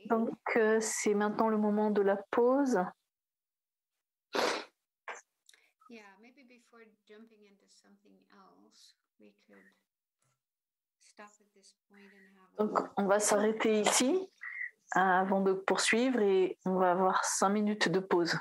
Donc, c'est maintenant le moment de la pause. Donc, on va s'arrêter ici avant de poursuivre et on va avoir 5 minutes de pause.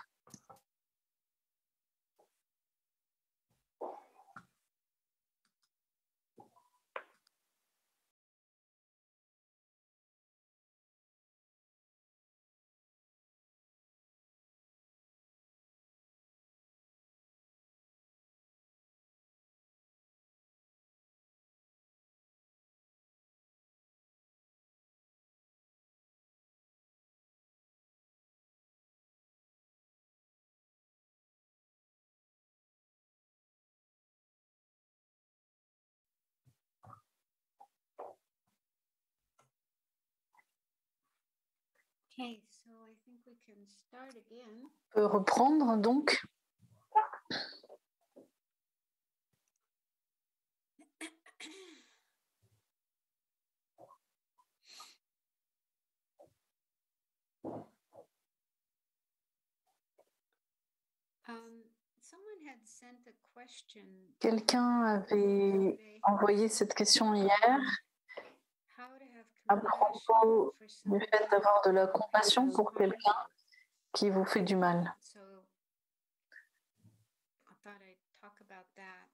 On peut reprendre donc. Quelqu'un avait envoyé cette question hier à propos du fait d'avoir de la compassion pour quelqu'un qui vous fait du mal.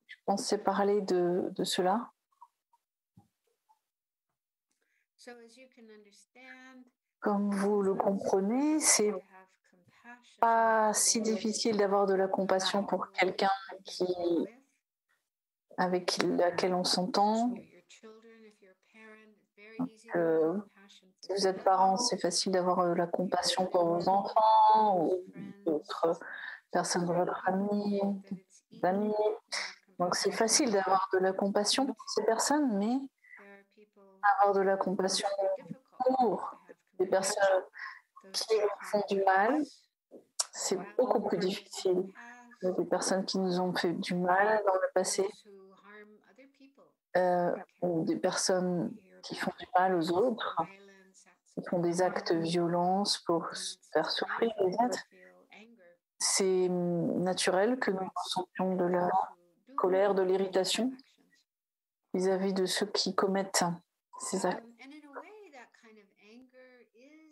Je pensais parler de cela. Comme vous le comprenez, c'est pas si difficile d'avoir de la compassion pour quelqu'un avec laquelle on s'entend. Si vous êtes parents, c'est facile d'avoir de la compassion pour vos enfants ou d'autres personnes de votre famille, d'amis. Donc c'est facile d'avoir de la compassion pour ces personnes, mais avoir de la compassion pour des personnes qui vous font du mal, c'est beaucoup plus difficile. Des personnes qui nous ont fait du mal dans le passé, ou des personnes qui font du mal aux autres, qui font des actes de violence pour faire souffrir les êtres. C'est naturel que nous ressentions de la colère, de l'irritation vis-à-vis de ceux qui commettent ces actes.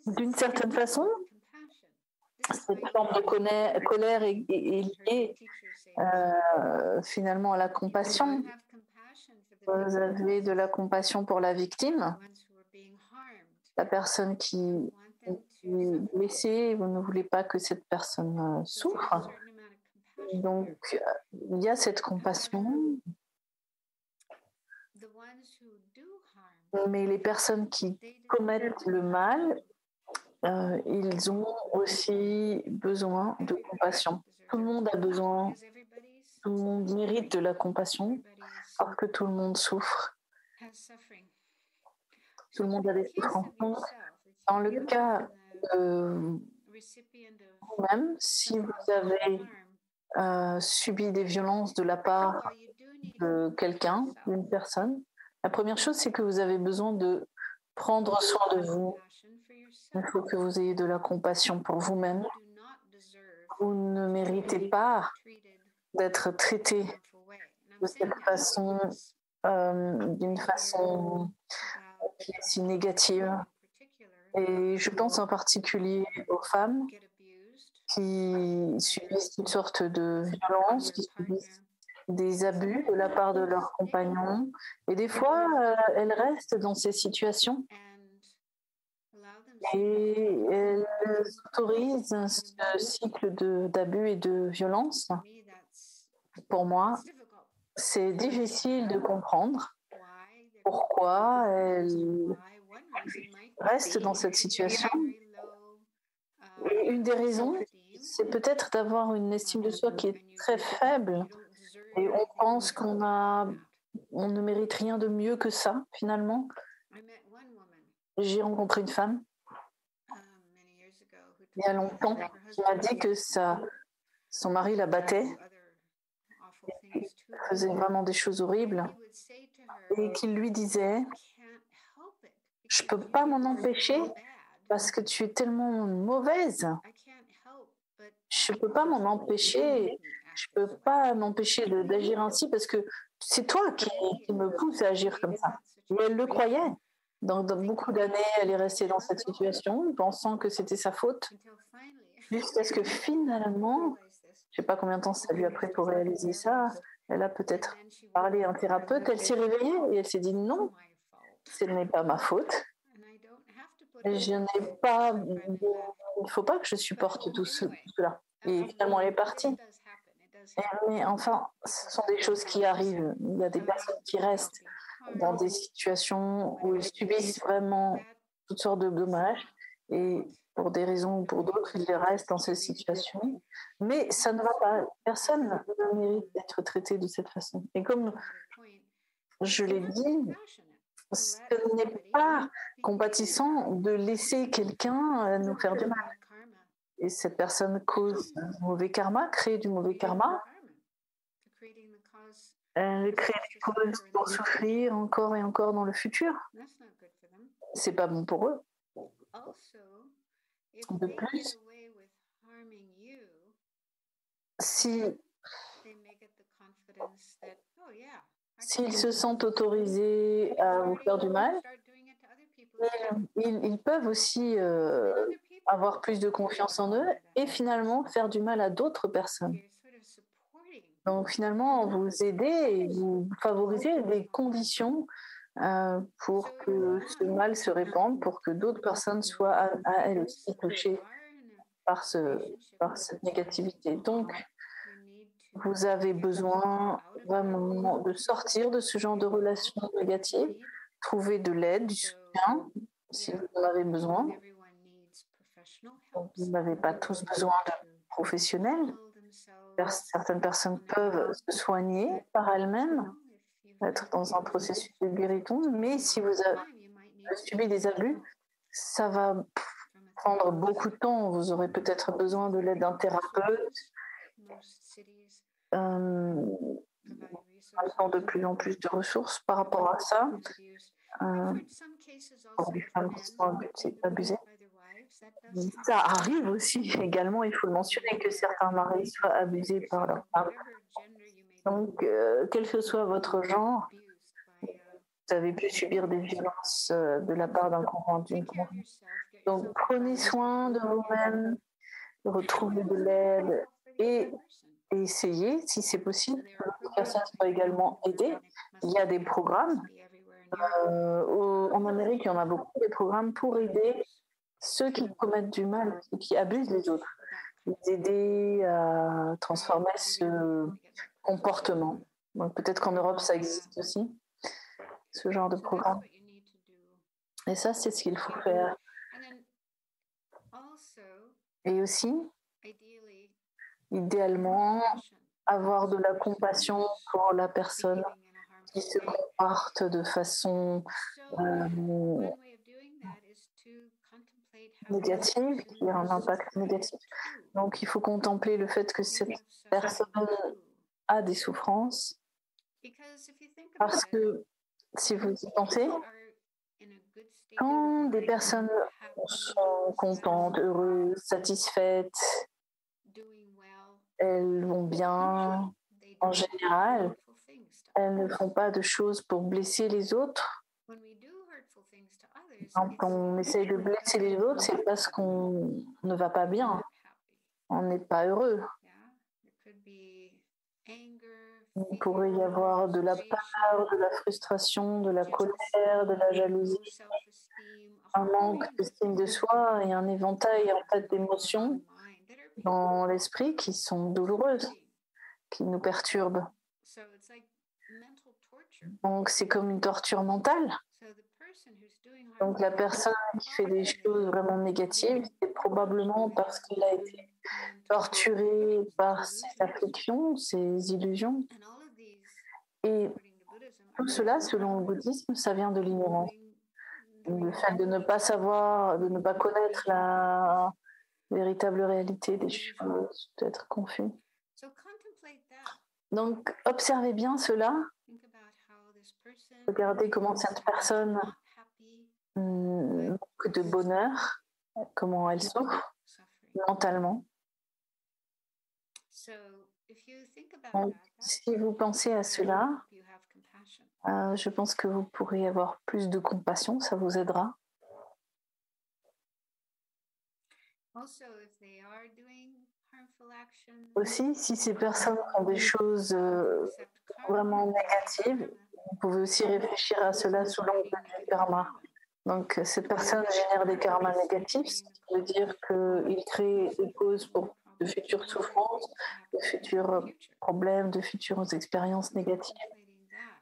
D'une certaine façon, cette forme de colère est liée finalement à la compassion. Vous avez de la compassion pour la victime, la personne qui est blessée, vous ne voulez pas que cette personne souffre. Donc, il y a cette compassion. Mais les personnes qui commettent le mal, ils ont aussi besoin de compassion. Tout le monde a besoin, tout le monde mérite de la compassion parce que tout le monde souffre. Tout le monde a des souffrances. Dans le cas de vous-même, si vous avez subi des violences de la part de quelqu'un, d'une personne, la première chose, c'est que vous avez besoin de prendre soin de vous. Il faut que vous ayez de la compassion pour vous-même. Vous ne méritez pas d'être traité de cette façon, d'une façon qui est si négative. Et je pense en particulier aux femmes qui subissent toutes sortes de violences, qui subissent des abus de la part de leurs compagnons. Et des fois, elles restent dans ces situations et elles autorisent ce cycle d'abus et de violence. Pour moi, c'est difficile de comprendre pourquoi elles restent dans cette situation. Et une des raisons, c'est peut-être d'avoir une estime de soi qui est très faible et on pense qu'on ne mérite rien de mieux que ça, finalement. J'ai rencontré une femme il y a longtemps qui m'a dit que son mari la battait, faisait vraiment des choses horribles et qu'il lui disait « Je ne peux pas m'en empêcher parce que tu es tellement mauvaise. Je ne peux pas m'en empêcher. Je ne peux pas m'empêcher d'agir ainsi parce que c'est toi qui me pousse à agir comme ça. » Et elle le croyait. Dans beaucoup d'années, elle est restée dans cette situation, pensant que c'était sa faute, jusqu'à ce que finalement, je ne sais pas combien de temps ça lui a pris pour réaliser ça, elle a peut-être parlé à un thérapeute, elle s'est réveillée et elle s'est dit non, ce n'est pas ma faute. Je n'ai pas, il ne faut pas que je supporte tout cela. Et finalement, elle est partie. Mais enfin, ce sont des choses qui arrivent. Il y a des personnes qui restent dans des situations où ils subissent vraiment toutes sortes de dommages et pour des raisons ou pour d'autres, ils restent dans ces situations. Mais ça ne va pas. Personne ne mérite d'être traité de cette façon. Et comme je l'ai dit, Ce n'est pas compatissant de laisser quelqu'un nous faire du mal. Et cette personne cause du mauvais karma, crée du mauvais karma. Elle crée des causes pour souffrir encore et encore dans le futur. C'est pas bon pour eux. De plus, s'ils se sentent autorisés à vous faire du mal, ils peuvent aussi avoir plus de confiance en eux et finalement faire du mal à d'autres personnes. Donc finalement, vous aidez et vous favorisez des conditions pour que ce mal se répande, pour que d'autres personnes soient à elles aussi touchées par cette négativité. Donc, vous avez besoin vraiment de sortir de ce genre de relations négatives, trouver de l'aide, du soutien, si vous en avez besoin. Donc, vous n'avez pas tous besoin de professionnels. Certaines personnes peuvent se soigner par elles-mêmes, être dans un processus de guérison, mais si vous avez subi des abus, ça va prendre beaucoup de temps. Vous aurez peut-être besoin de l'aide d'un thérapeute. Maintenant, de plus en plus de ressources par rapport à ça, pour les femmes qui sont abusées. Ça arrive aussi également, il faut le mentionner, que certains maris soient abusés par leur femme. Donc, quel que soit votre genre, vous avez pu subir des violences de la part d'un conjoint, d'une conjointe. Donc, prenez soin de vous-même, retrouvez de l'aide et essayez, si c'est possible, que l'autre personne soit également aidée. Il y a des programmes. En Amérique, il y en a beaucoup, des programmes pour aider ceux qui commettent du mal, ceux qui abusent les autres, les aider à transformer ce comportement. Donc peut-être qu'en Europe, ça existe aussi, ce genre de programme. Et ça, c'est ce qu'il faut faire. Et aussi, idéalement, avoir de la compassion pour la personne qui se comporte de façon négative, qui a un impact négatif. Donc, il faut contempler le fait que cette personne a des souffrances. Parce que, si vous y pensez, quand des personnes sont contentes, heureuses, satisfaites, elles vont bien, en général, elles ne font pas de choses pour blesser les autres. Quand on essaye de blesser les autres, c'est parce qu'on ne va pas bien. On n'est pas heureux. Il pourrait y avoir de la peur, de la frustration, de la colère, de la jalousie, un manque d'estime de soi et un éventail en fait d'émotions dans l'esprit qui sont douloureuses, qui nous perturbent. Donc c'est comme une torture mentale. Donc la personne qui fait des choses vraiment négatives, c'est probablement parce qu'elle a été torturée par ses afflictions, ses illusions. Et tout cela, selon le bouddhisme, ça vient de l'ignorance. Le fait de ne pas savoir, de ne pas connaître la véritable réalité des choses, d'être confus. Donc, observez bien cela. Regardez comment cette personne manque de bonheur, comment elle souffre mentalement. Donc, si vous pensez à cela, je pense que vous pourrez avoir plus de compassion, ça vous aidera. Aussi, si ces personnes font des choses vraiment négatives, vous pouvez aussi réfléchir à cela sous l'angle du karma. Donc, cette personne génère des karmas négatifs, ce qui veut dire qu'il crée des causes pour de futures souffrances, de futurs problèmes, de futures expériences négatives.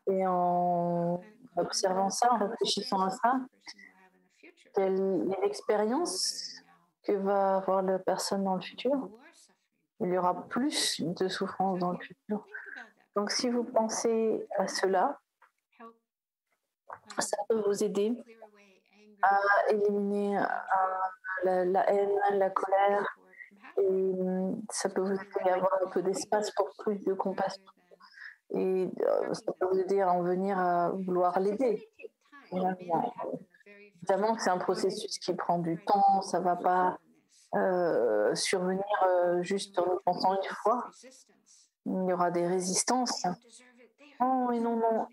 Et en observant ça, en réfléchissant à ça, quelle est l'expérience que va avoir la personne dans le futur? Il y aura plus de souffrance dans le futur. Donc, si vous pensez à cela, Ça peut vous aider à éliminer la haine, la colère, et ça peut vous aider à avoir un peu d'espace pour plus de compassion. Et ça peut vous aider à en venir à vouloir l'aider. Évidemment que c'est un processus qui prend du temps, ça ne va pas survenir juste en y pensant une fois. Il y aura des résistances. Oh, et non, non,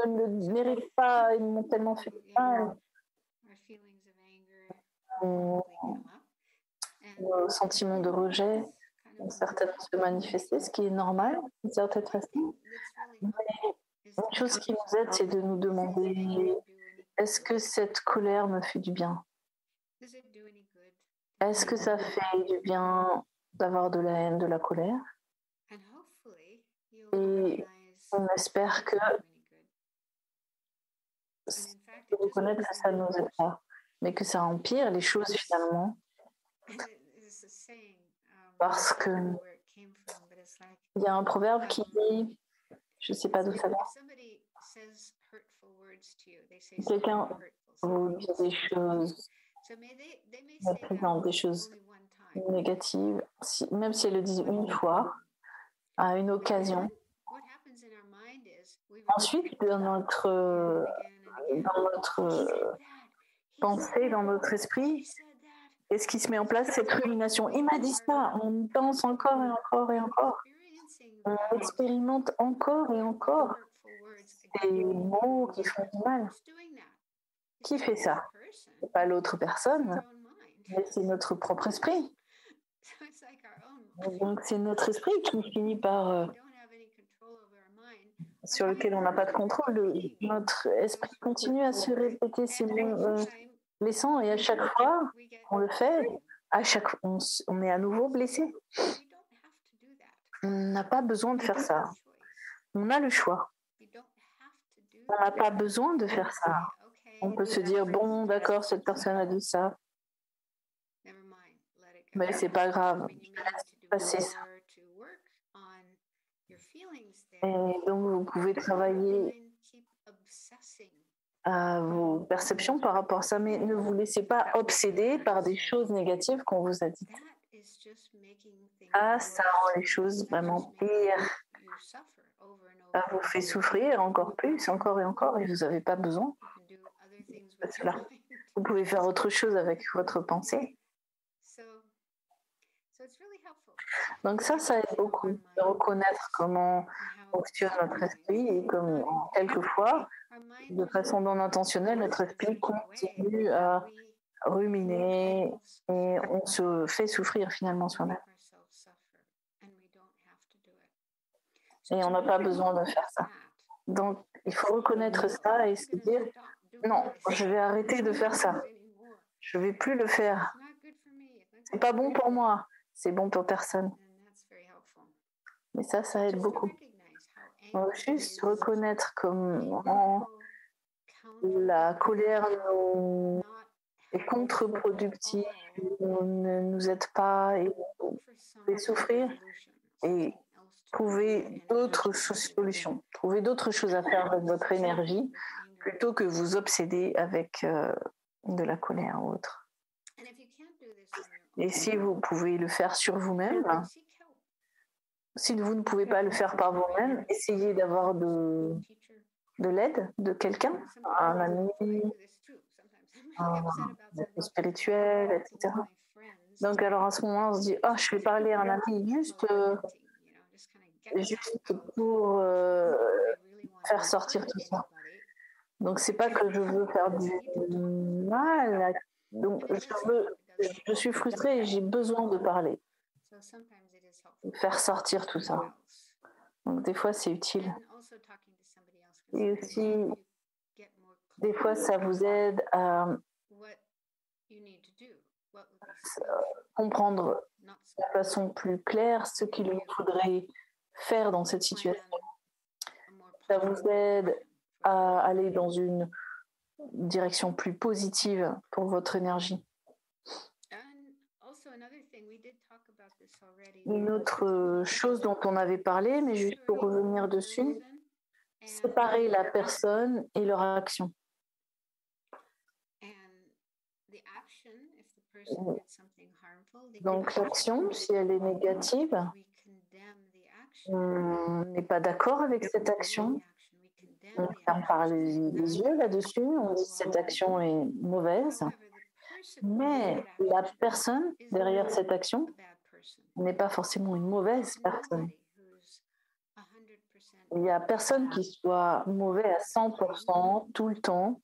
ils ne le méritent pas, ils m'ont tellement fait mal. Nos sentiments de rejet vont certainement se manifester, ce qui est normal, d'une certaine façon. Mais une chose qui nous aide, c'est de nous demander, est-ce que cette colère me fait du bien? Est-ce que ça fait du bien d'avoir de la haine, de la colère? Et on espère que reconnaître que ça ne nous aide pas, mais que ça empire les choses finalement. Parce que il y a un proverbe qui dit, je ne sais pas d'où ça vient, quelqu'un vous dit des choses, des choses négatives, même si elle le dit une fois, à une occasion. Ensuite, dans notre pensée, dans notre esprit, qu'est-ce qui se met en place? Cette rumination. Il m'a dit ça. On pense encore et encore et encore. On expérimente encore et encore des mots qui font du mal. Qui fait ça? C'est pas l'autre personne, mais c'est notre propre esprit. Donc c'est notre esprit qui finit par sur lequel on n'a pas de contrôle. Notre esprit continue à se répéter ces mots blessants, et à chaque fois qu'on le fait, on est à nouveau blessé. On n'a pas besoin de faire ça. On a le choix. On n'a pas besoin de faire ça. On peut se dire, bon, d'accord, cette personne a dit ça, mais c'est pas grave, passer ça. Et donc, vous pouvez travailler à vos perceptions par rapport à ça, mais ne vous laissez pas obséder par des choses négatives qu'on vous a dites. Ah, ça rend les choses vraiment pires. Ça vous fait souffrir encore plus, encore et encore, et vous n'avez pas besoin de cela. Vous pouvez faire autre chose avec votre pensée. Donc ça aide beaucoup de reconnaître comment fonctionne notre esprit et comment, quelquefois, de façon non intentionnelle, notre esprit continue à ruminer et on se fait souffrir finalement soi-même. Et on n'a pas besoin de faire ça. Donc, il faut reconnaître ça et se dire, non, je vais arrêter de faire ça. Je ne vais plus le faire. C'est pas bon pour moi. C'est bon pour personne. Mais ça aide beaucoup. Donc, juste reconnaître comment la colère est contre-productive, ne nous aide pas et nous fait souffrir, et trouver d'autres solutions, trouver d'autres choses à faire avec votre énergie plutôt que vous obséder avec de la colère ou autre. Et si vous pouvez le faire sur vous-même, si vous ne pouvez pas le faire par vous-même, essayez d'avoir de l'aide de quelqu'un, un ami, un spirituel, etc. Donc alors à ce moment, on se dit, oh, je vais parler à un ami juste pour faire sortir tout ça. Donc c'est pas que je veux faire du mal, donc je suis frustrée et j'ai besoin de parler, de faire sortir tout ça. Donc des fois c'est utile. Et aussi des fois ça vous aide à comprendre de façon plus claire ce qu'il vous faudrait faire dans cette situation. Ça vous aide à aller dans une direction plus positive pour votre énergie. Une autre chose dont on avait parlé, mais juste pour revenir dessus, séparer la personne et leur action. Donc l'action, si elle est négative, on n'est pas d'accord avec cette action, on ferme par les yeux là-dessus, on dit que cette action est mauvaise, mais la personne derrière cette action n'est pas forcément une mauvaise personne. Il n'y a personne qui soit mauvais à 100% tout le temps.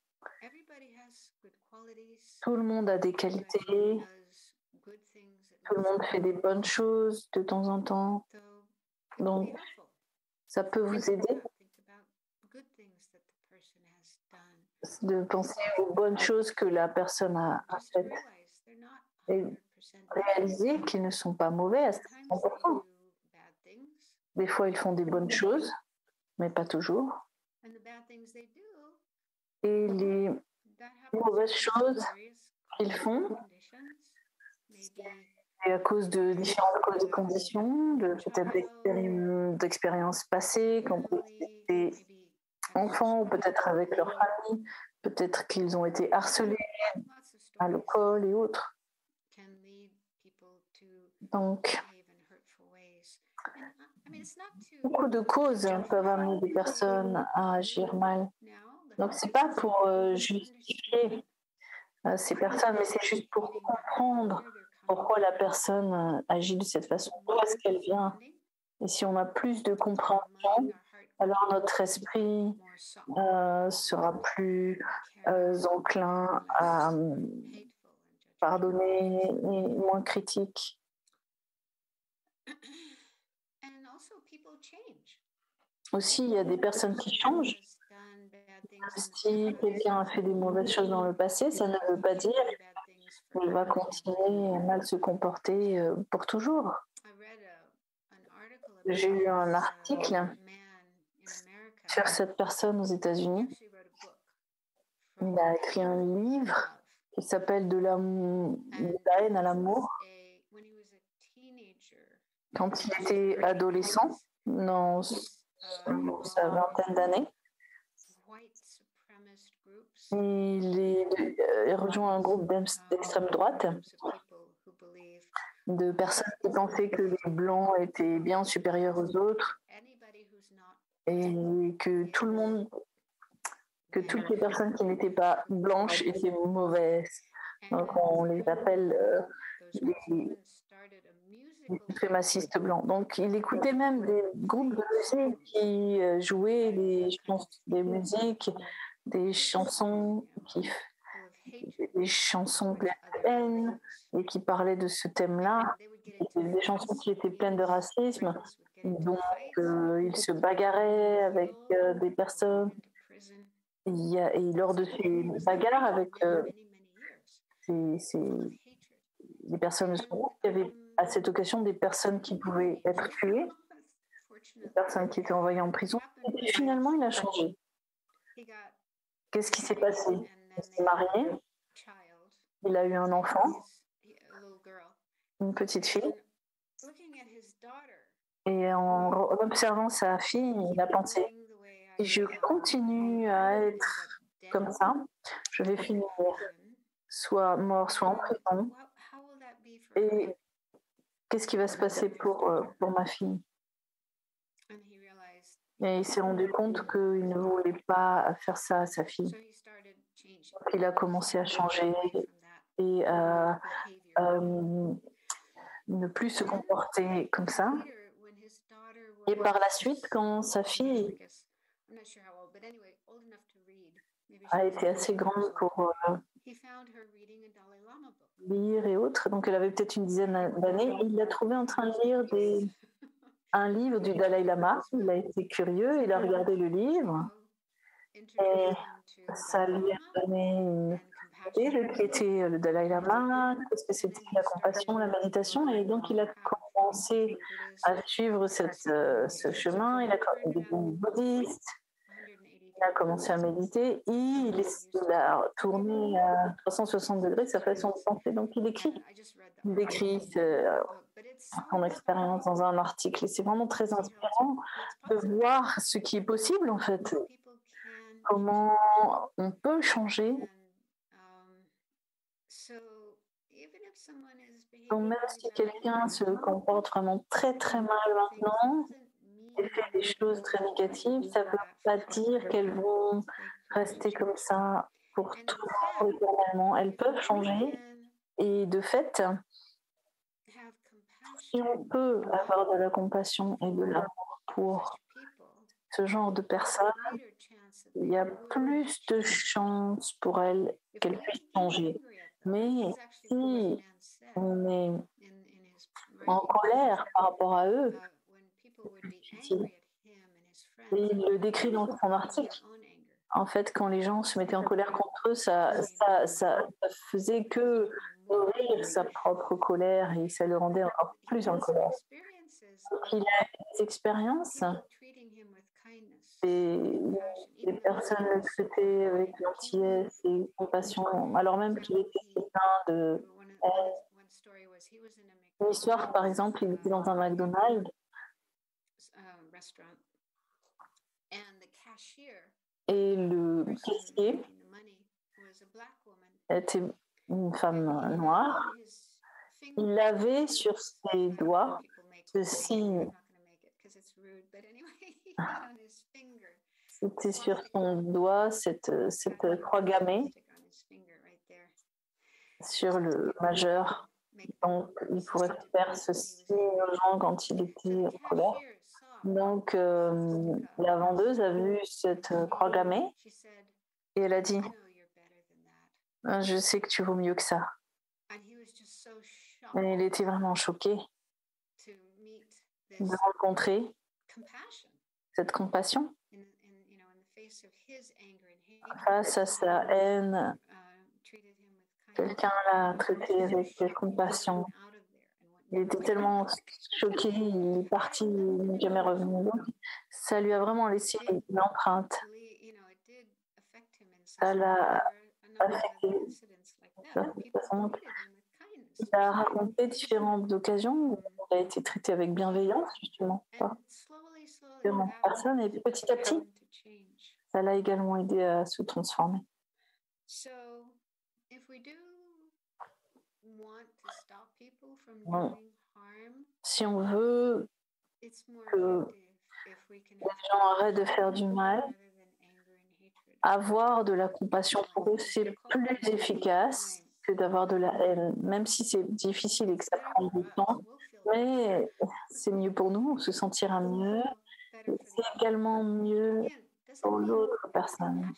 Tout le monde a des qualités, tout le monde fait des bonnes choses de temps en temps. Donc, ça peut vous aider de penser aux bonnes choses que la personne a faites et réaliser qu'ils ne sont pas mauvais à 100%. Des fois, ils font des bonnes choses, mais pas toujours. Et les mauvaises choses qu'ils font, et à cause de différentes causes et conditions, peut-être d'expériences passées, quand ils étaient enfants, ou peut-être avec leur famille, peut-être qu'ils ont été harcelés à l'école et autres. Donc, beaucoup de causes peuvent amener des personnes à agir mal. Donc, c'est pas pour justifier ces personnes, mais c'est juste pour comprendre pourquoi la personne agit de cette façon, d'où est-ce qu'elle vient. Et si on a plus de compréhension, alors notre esprit sera plus enclin à pardonner et moins critique. Aussi, il y a des personnes qui changent. Si quelqu'un a fait des mauvaises choses dans le passé, ça ne veut pas dire qu'il va continuer à mal se comporter pour toujours. J'ai lu un article sur cette personne aux États-Unis. Il a écrit un livre qui s'appelle De la haine à l'amour. Quand il était adolescent, dans sa vingtaine d'années, il rejoint un groupe d'extrême droite, de personnes qui pensaient que les Blancs étaient bien supérieurs aux autres et que tout le monde, que toutes les personnes qui n'étaient pas blanches étaient mauvaises. Donc on les appelle les suprémacistes blancs. Donc il écoutait même des groupes de musique qui jouaient des musiques, des chansons pleines de haine et qui parlaient de ce thème-là, des chansons qui étaient pleines de racisme. Donc il se bagarrait avec des personnes. Et lors de ces bagarres avec les personnes de son groupe, il y avait à cette occasion des personnes qui pouvaient être tuées, des personnes qui étaient envoyées en prison. Et puis finalement, il a changé. Qu'est-ce qui s'est passé? Il s'est marié, il a eu un enfant, une petite fille, et en observant sa fille, il a pensé: si je continue à être comme ça, je vais finir soit mort, soit en prison. Et qu'est-ce qui va se passer pour ma fille? Et il s'est rendu compte qu'il ne voulait pas faire ça à sa fille. Donc, il a commencé à changer et à ne plus se comporter comme ça. Et par la suite, quand sa fille a été assez grande pour lire et autres, donc elle avait peut-être une dizaine d'années, il l'a trouvée en train de lire un livre du Dalai Lama. Il a été curieux, il a regardé le livre et ça lui a donné une idée de qui était le Dalai Lama, qu'est-ce que c'était la compassion, la méditation, et donc il a commencé à suivre ce chemin. Il a devenu bouddhiste, il a commencé à méditer et il a tourné à 360 degrés sa façon de penser. Donc il décrit son expérience dans un article et c'est vraiment très inspirant de voir ce qui est possible en fait, comment on peut changer. Donc même si quelqu'un se comporte vraiment très très mal maintenant et fait des choses très négatives, ça ne veut pas dire qu'elles vont rester comme ça pour toujours éternellement. Elles peuvent changer et de fait, si on peut avoir de la compassion et de l'amour pour ce genre de personnes, il y a plus de chances pour elles qu'elles puissent changer. Mais si on est en colère par rapport à eux, c'est difficile. Et il le décrit dans son article. En fait, quand les gens se mettaient en colère contre eux, ça faisait que nourrir sa propre colère et ça le rendait encore plus en colère. Donc, il a des expériences et les personnes le traitaient avec gentillesse et compassion, alors même qu'il était plein de une histoire, par exemple, il était dans un McDonald's et le caissier était une femme noire. Il avait sur ses doigts ce signe. C'était sur son doigt cette croix gammée sur le majeur. Donc, il pourrait faire ce signe aux gens quand il était en colère. Donc, la vendeuse a vu cette croix gammée et elle a dit « Je sais que tu vaux mieux que ça ». Et il était vraiment choqué de rencontrer cette compassion face à sa haine. Quelqu'un l'a traité avec compassion. Il était tellement choqué, il est parti, il n'est jamais revenu. Donc, ça lui a vraiment laissé une empreinte. Ça l'a affecté. Il a raconté différentes occasions où il a été traité avec bienveillance, justement, par différentes personnes. Et petit à petit, ça l'a également aidé à se transformer. Bon. Si on veut que les gens arrêtent de faire du mal, avoir de la compassion pour eux, c'est plus efficace que d'avoir de la haine, même si c'est difficile et que ça prend du temps, mais c'est mieux pour nous, on se sentira mieux, et c'est également mieux pour l'autre personne.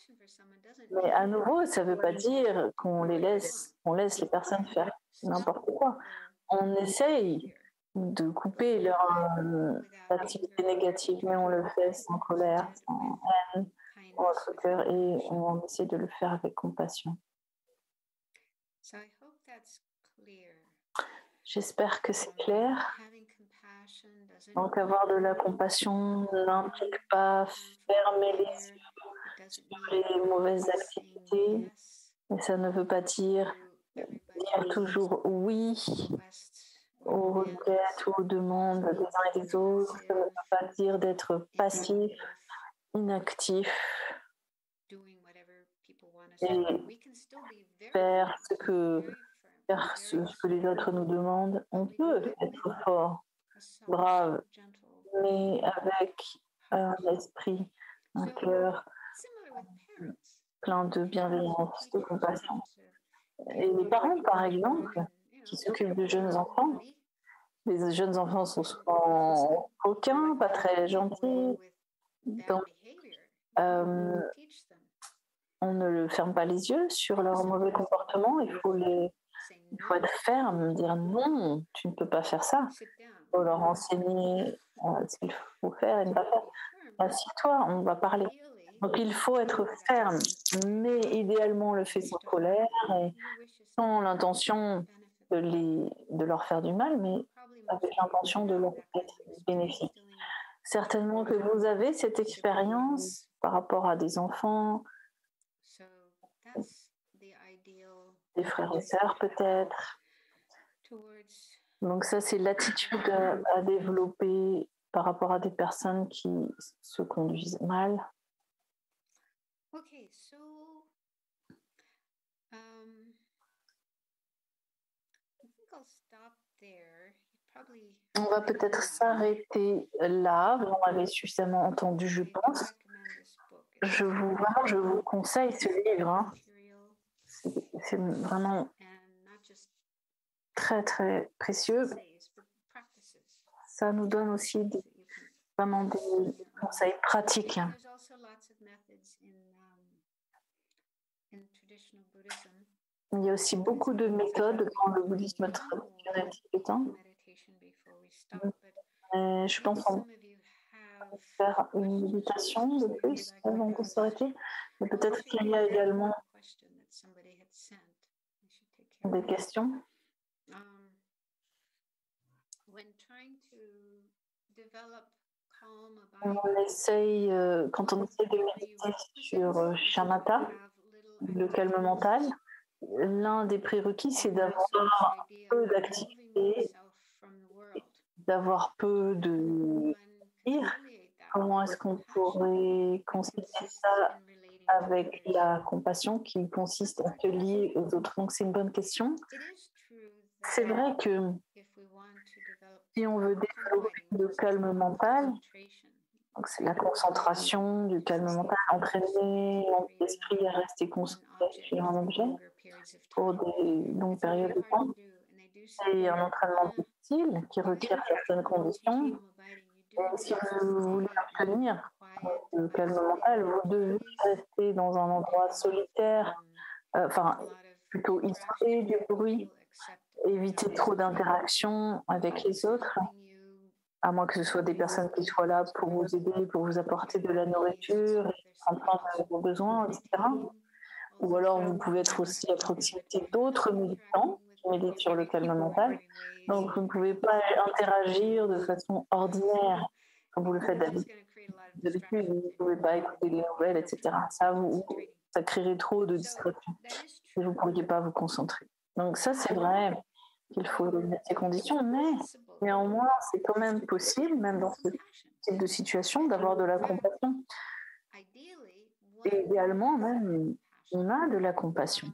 Mais à nouveau, ça ne veut pas dire qu'on laisse les personnes faire n'importe quoi. On essaye de couper leur activité négative, mais on le fait sans colère, sans haine, dans notre cœur, et on essaie de le faire avec compassion. J'espère que c'est clair. Donc avoir de la compassion n'implique pas fermer les yeux sur les mauvaises activités, mais ça ne veut pas dire toujours oui aux requêtes ou aux demandes des uns et des autres. Ça ne veut pas dire d'être passif, inactif et faire ce que les autres nous demandent. On peut être fort, brave, mais avec un esprit, un cœur plein de bienveillance, de compassion. Et les parents, par exemple, qui s'occupent de jeunes enfants, les jeunes enfants sont souvent coquins, pas très gentils, donc on ne le ferme pas les yeux sur leur mauvais comportement. Il faut être ferme, dire non, tu ne peux pas faire ça. Il faut leur enseigner ce qu'il faut faire et ne pas faire. Assieds-toi, on va parler. Donc il faut être ferme, mais idéalement on le fait sans colère et sans l'intention de leur faire du mal, mais avec l'intention de leur être bénéfique. Certainement que vous avez cette expérience par rapport à des enfants, des frères et sœurs peut-être. Donc ça, c'est l'attitude à développer par rapport à des personnes qui se conduisent mal. On va peut-être s'arrêter là. Vous en avez suffisamment entendu, je pense. Je vous conseille ce livre. Hein. C'est vraiment très, très précieux. Ça nous donne aussi vraiment des conseils pratiques. Il y a aussi beaucoup de méthodes dans le bouddhisme traditionnel tibétain. Je pense qu'on peut faire une méditation de plus avant de s'arrêter. Mais peut-être qu'il y a également des questions. Quand on essaie de méditer sur shamatha, le calme mental, l'un des prérequis, c'est d'avoir peu d'activité, d'avoir peu de désir. Comment est-ce qu'on pourrait concilier ça avec la compassion qui consiste à se lier aux autres? Donc c'est une bonne question. C'est vrai que si on veut développer le calme mental, donc c'est la concentration, du calme mental, entraîner l'esprit à rester concentré sur un objet pour des longues périodes de temps. C'est un entraînement difficile qui requiert certaines conditions. Et si vous voulez obtenir le calme mental, vous devez rester dans un endroit solitaire, plutôt isolé du bruit, éviter trop d'interactions avec les autres, à moins que ce soit des personnes qui soient là pour vous aider, pour vous apporter de la nourriture, comprendre vos besoins, etc. Ou alors vous pouvez être aussi à proximité d'autres méditants qui méditent sur le calme mental. Donc vous ne pouvez pas interagir de façon ordinaire comme vous le faites d'habitude. Vous ne pouvez pas écouter les nouvelles, etc. Ça créerait trop de distractions et vous ne pourriez pas vous concentrer. Donc ça, c'est vrai qu'il faut mettre ces conditions, mais néanmoins, c'est quand même possible, même dans ce type de situation, d'avoir de la compassion. Et idéalement, même, on a de la compassion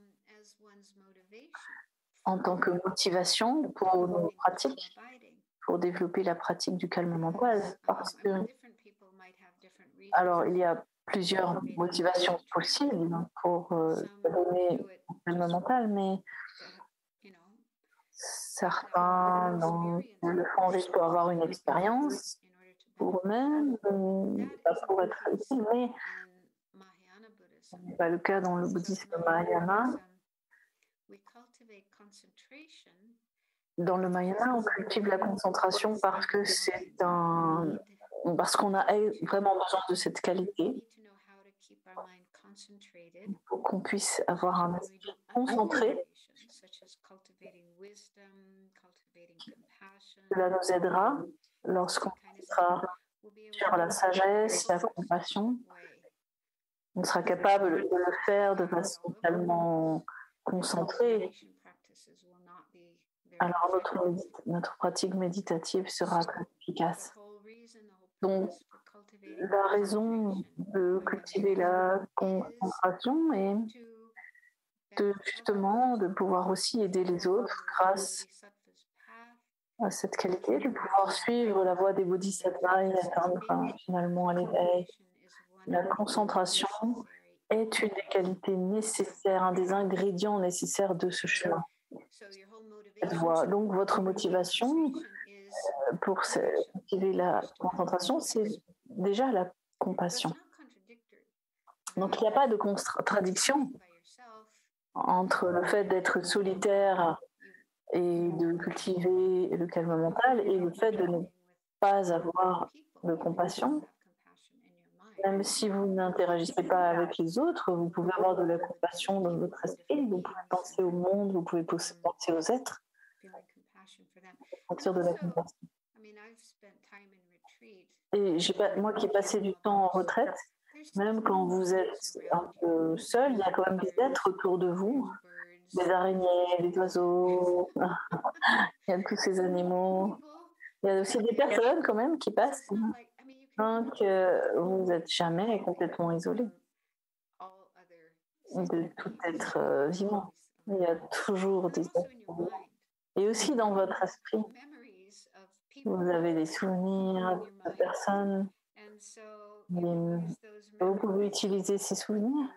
en tant que motivation pour nos pratiques, pour développer la pratique du calme mental. Parce que, alors, il y a plusieurs motivations possibles pour donner le calme mental, mais certains le font juste pour avoir une expérience, pour eux-mêmes, pas pour être utile, mais ce n'est pas le cas dans le bouddhisme Mahayana. Dans le Mahayana, on cultive la concentration parce qu'on a vraiment besoin de cette qualité pour qu'on puisse avoir un esprit concentré. Cela nous aidera lorsqu'on sera sur la sagesse, la compassion. On sera capable de le faire de façon tellement concentrée. Alors notre pratique méditative sera très efficace. Donc, la raison de cultiver la concentration est justement de pouvoir aussi aider les autres grâce à cette qualité, de pouvoir suivre la voie des bodhisattvas et atteindre finalement à l'éveil. La concentration est une des qualités nécessaires, un des ingrédients nécessaires de ce chemin. Cette voie. Donc votre motivation pour cultiver la concentration, c'est déjà la compassion. Donc il n'y a pas de contradiction entre le fait d'être solitaire et de cultiver le calme mental et le fait de ne pas avoir de compassion. Même si vous n'interagissez pas avec les autres, vous pouvez avoir de la compassion dans votre esprit, vous pouvez penser au monde, vous pouvez penser aux êtres, sentir de la compassion. Et moi qui ai passé du temps en retraite, même quand vous êtes un peu seul, il y a quand même des êtres autour de vous, des araignées, des oiseaux, il y a tous ces animaux. Il y a aussi des personnes quand même qui passent. Donc, vous n'êtes jamais complètement isolé de tout être vivant. Il y a toujours des êtres vivants. Et aussi dans votre esprit, vous avez des souvenirs de personnes. Et vous pouvez utiliser ces souvenirs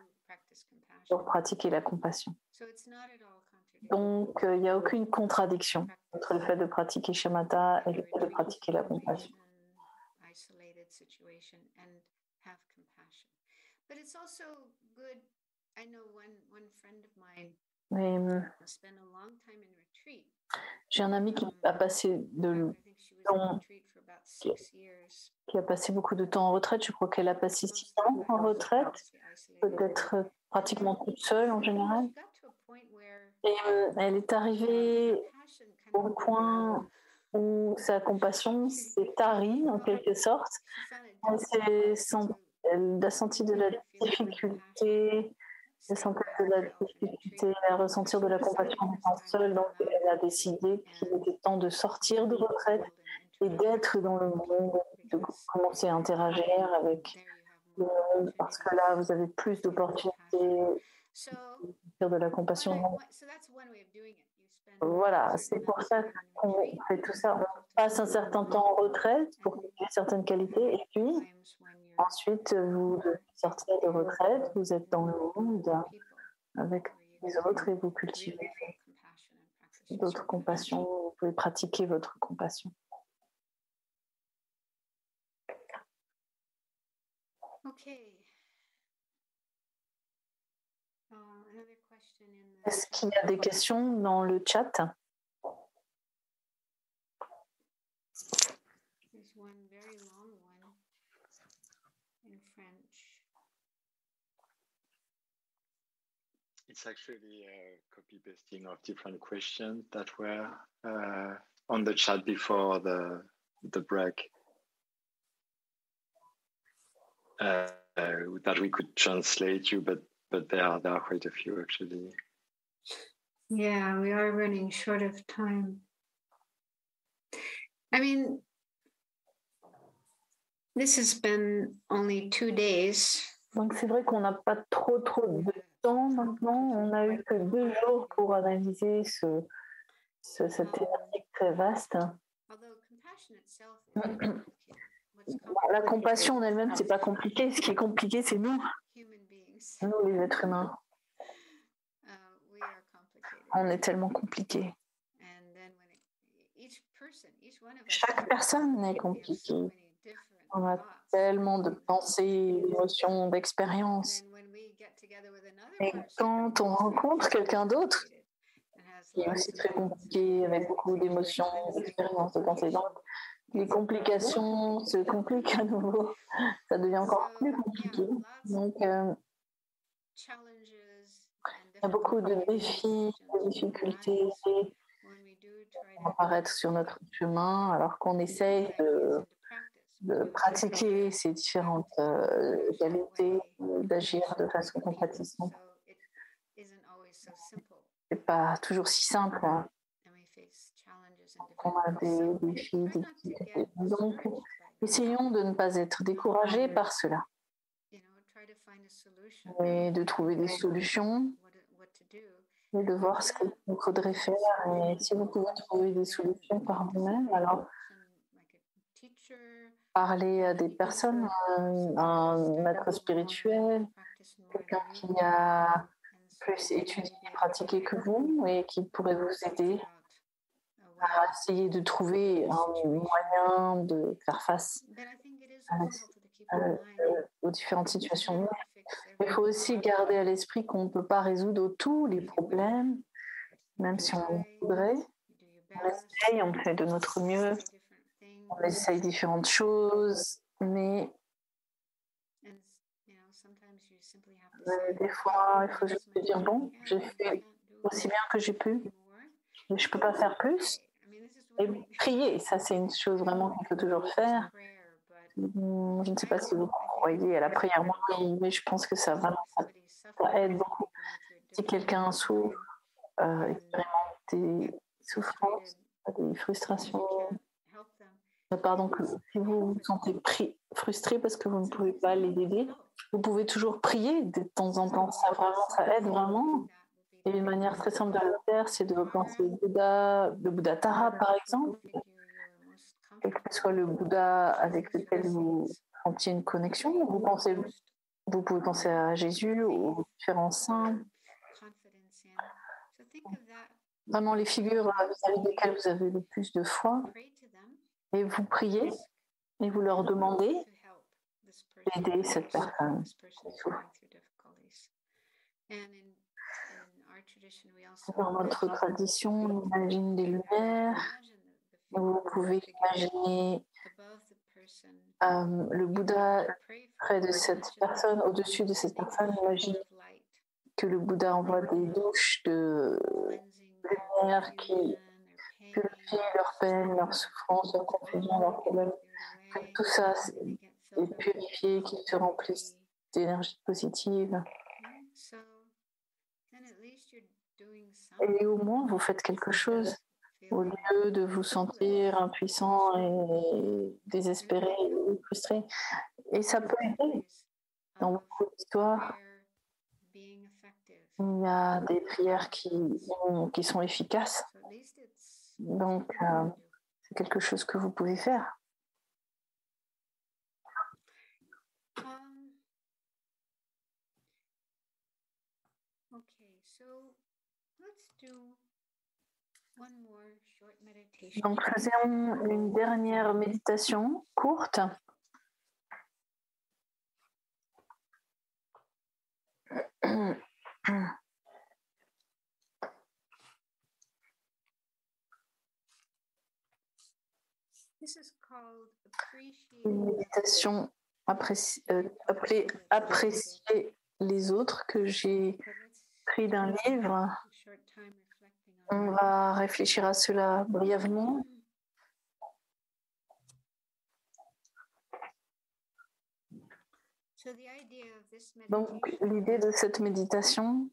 pour pratiquer la compassion. Donc, il n'y a aucune contradiction entre le fait de pratiquer shamatha et le fait de pratiquer la compassion. Mais j'ai un ami qui a passé qui a passé beaucoup de temps en retraite. Je crois qu'elle a passé 6 ans en retraite, peut-être pratiquement toute seule en général. Et elle est arrivée au point où sa compassion s'est tarie en quelque sorte. Elle a senti de la difficulté, elle à ressentir de la compassion en étant seule, donc elle a décidé qu'il était temps de sortir de retraite et d'être dans le monde, de commencer à interagir avec le monde, parce que là, vous avez plus d'opportunités de la compassion. Voilà, c'est pour ça qu'on fait tout ça. On passe un certain temps en retraite pour cultiver certaines qualités, et puis ensuite, vous sortez de retraite, vous êtes dans le monde avec les autres et vous cultivez d'autres compassions, vous pouvez pratiquer votre compassion. Est-ce qu'il y a des questions dans le chat? It's actually a copy pasting of different questions that were on the chat before the break that we could translate you, but there are quite a few actually. Yeah, we are running short of time. I mean, this has been only 2 days. Donc c'est vrai qu'on n'a pas trop de temps maintenant. On n'a eu que 2 jours pour analyser cette thématique très vaste. La compassion en elle-même, c'est pas compliqué. Ce qui est compliqué, c'est nous les êtres humains. On est tellement compliqués. Chaque personne est compliquée. On a tellement de pensées, d'émotions, d'expériences. Et quand on rencontre quelqu'un d'autre, qui est aussi très compliqué, avec beaucoup d'émotions, d'expériences, de pensées, donc les complications se compliquent à nouveau. Ça devient encore plus compliqué. Donc, il y a beaucoup de défis, de difficultés qui vont apparaître sur notre chemin alors qu'on essaye de pratiquer ces différentes qualités, d'agir de façon compatissante. C'est pas toujours si simple. Hein. On a des défis, des difficultés. Donc, essayons de ne pas être découragés par cela. Et de trouver des solutions et de voir ce qu'il faudrait faire. Et si vous pouvez trouver des solutions par vous-même, alors parler à des personnes, un maître spirituel, quelqu'un qui a plus étudié et pratiqué que vous et qui pourrait vous aider à essayer de trouver un moyen de faire face aux différentes situations. Il faut aussi garder à l'esprit qu'on ne peut pas résoudre tous les problèmes, même si on voudrait. On essaye, on fait de notre mieux, on essaye différentes choses, mais des fois, il faut juste se dire, bon, j'ai fait aussi bien que j'ai pu, mais je ne peux pas faire plus. Et prier, ça c'est une chose vraiment qu'il faut toujours faire. Je ne sais pas si vous croyez à la prière, moi, mais je pense que ça aide beaucoup. Si quelqu'un souffre, expérimente des souffrances, des frustrations, si vous vous sentez frustré parce que vous ne pouvez pas les aider, vous pouvez toujours prier de temps en temps. Ça aide vraiment. Et une manière très simple de le faire, c'est de penser au Bouddha, le Bouddha Tara par exemple, quel que soit le Bouddha avec lequel vous sentiez une connexion. Vous pouvez penser à Jésus ou aux différents saints. Vraiment les figures vis-à-vis desquelles vous avez le plus de foi. Et vous priez et vous leur demandez d'aider cette personne. Dans notre tradition, on imagine des lumières. Vous pouvez imaginer le Bouddha près de cette personne, au-dessus de cette personne. Imaginez que le Bouddha envoie des douches de lumière qui purifient leur peine, leur souffrance, leur confusion, leurs problèmes. Que tout ça est purifié, qu'ils se remplissent d'énergie positive. Et au moins, vous faites quelque chose au lieu de vous sentir impuissant et désespéré ou frustré. Et ça peut aider. Dans beaucoup d'histoires, il y a des prières qui sont efficaces. Donc, c'est quelque chose que vous pouvez faire. Donc, faisons une dernière méditation courte. Une méditation appelée Apprécier les autres que j'ai pris d'un livre. On va réfléchir à cela brièvement. Donc, l'idée de cette méditation,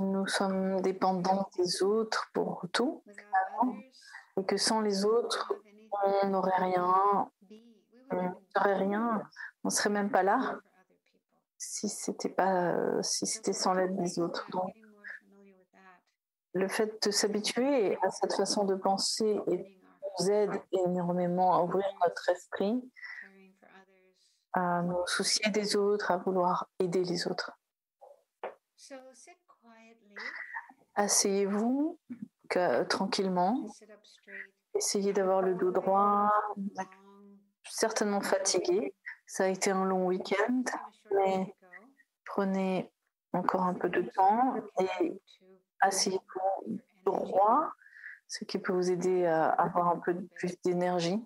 nous sommes dépendants des autres pour tout, et que sans les autres, on n'aurait rien, on ne serait rien, on ne serait même pas là si c'était sans l'aide des autres. Donc, le fait de s'habituer à cette façon de penser nous aide énormément à ouvrir notre esprit, à nous soucier des autres, à vouloir aider les autres. Asseyez-vous tranquillement, essayez d'avoir le dos droit, certainement fatigué. Ça a été un long week-end, mais prenez encore un peu de temps et asseyez-vous droit, ce qui peut vous aider à avoir un peu plus d'énergie.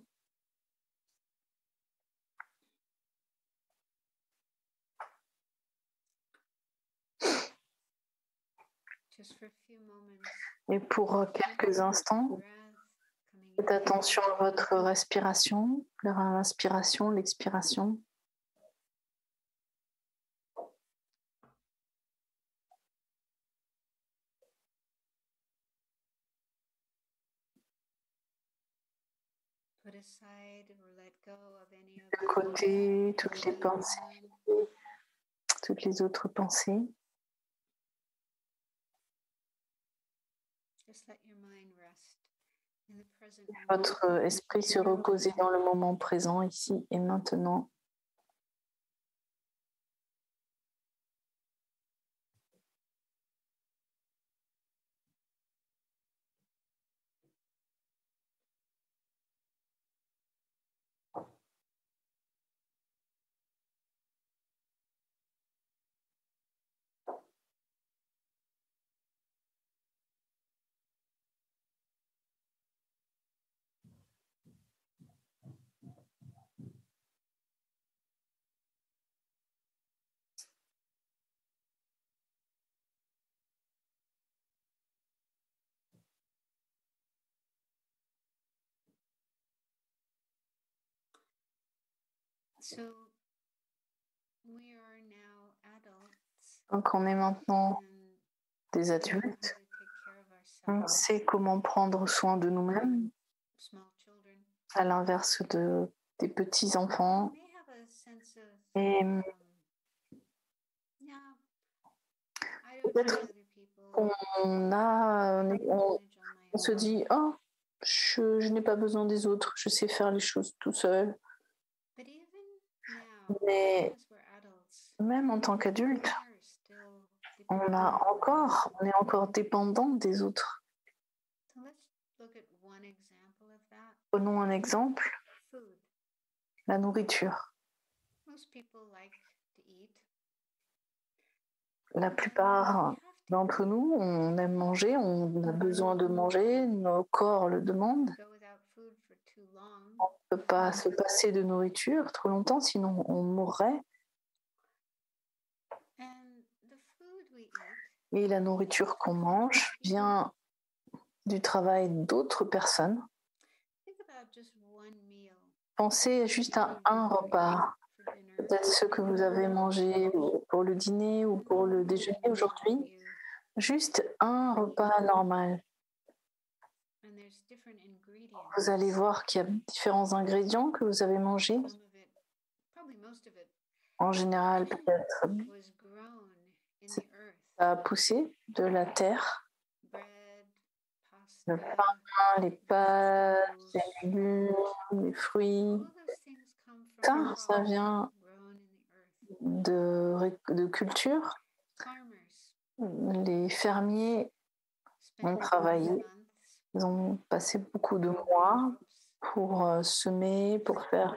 Et pour quelques instants, faites attention à votre respiration, l'inspiration, l'expiration. De côté, toutes les pensées, toutes les autres pensées. Votre esprit se reposer dans le moment présent, ici et maintenant. Donc on est maintenant des adultes. On sait comment prendre soin de nous-mêmes, à l'inverse des petits-enfants. Et peut-être on se dit, oh, je n'ai pas besoin des autres, je sais faire les choses tout seul. Mais même en tant qu'adulte, on est encore dépendant des autres. Prenons un exemple, la nourriture. La plupart d'entre nous, on aime manger, on a besoin de manger, nos corps le demandent. On ne peut pas se passer de nourriture trop longtemps, sinon on mourrait. Et la nourriture qu'on mange vient du travail d'autres personnes. Pensez juste à un repas, peut-être ce que vous avez mangé pour le dîner ou pour le déjeuner aujourd'hui, juste un repas normal. Vous allez voir qu'il y a différents ingrédients que vous avez mangés. En général, peut-être ça a poussé de la terre, le pain, les pâtes, les légumes, les fruits. Ça vient de culture. Les fermiers ont travaillé, ils ont passé beaucoup de mois pour semer, pour faire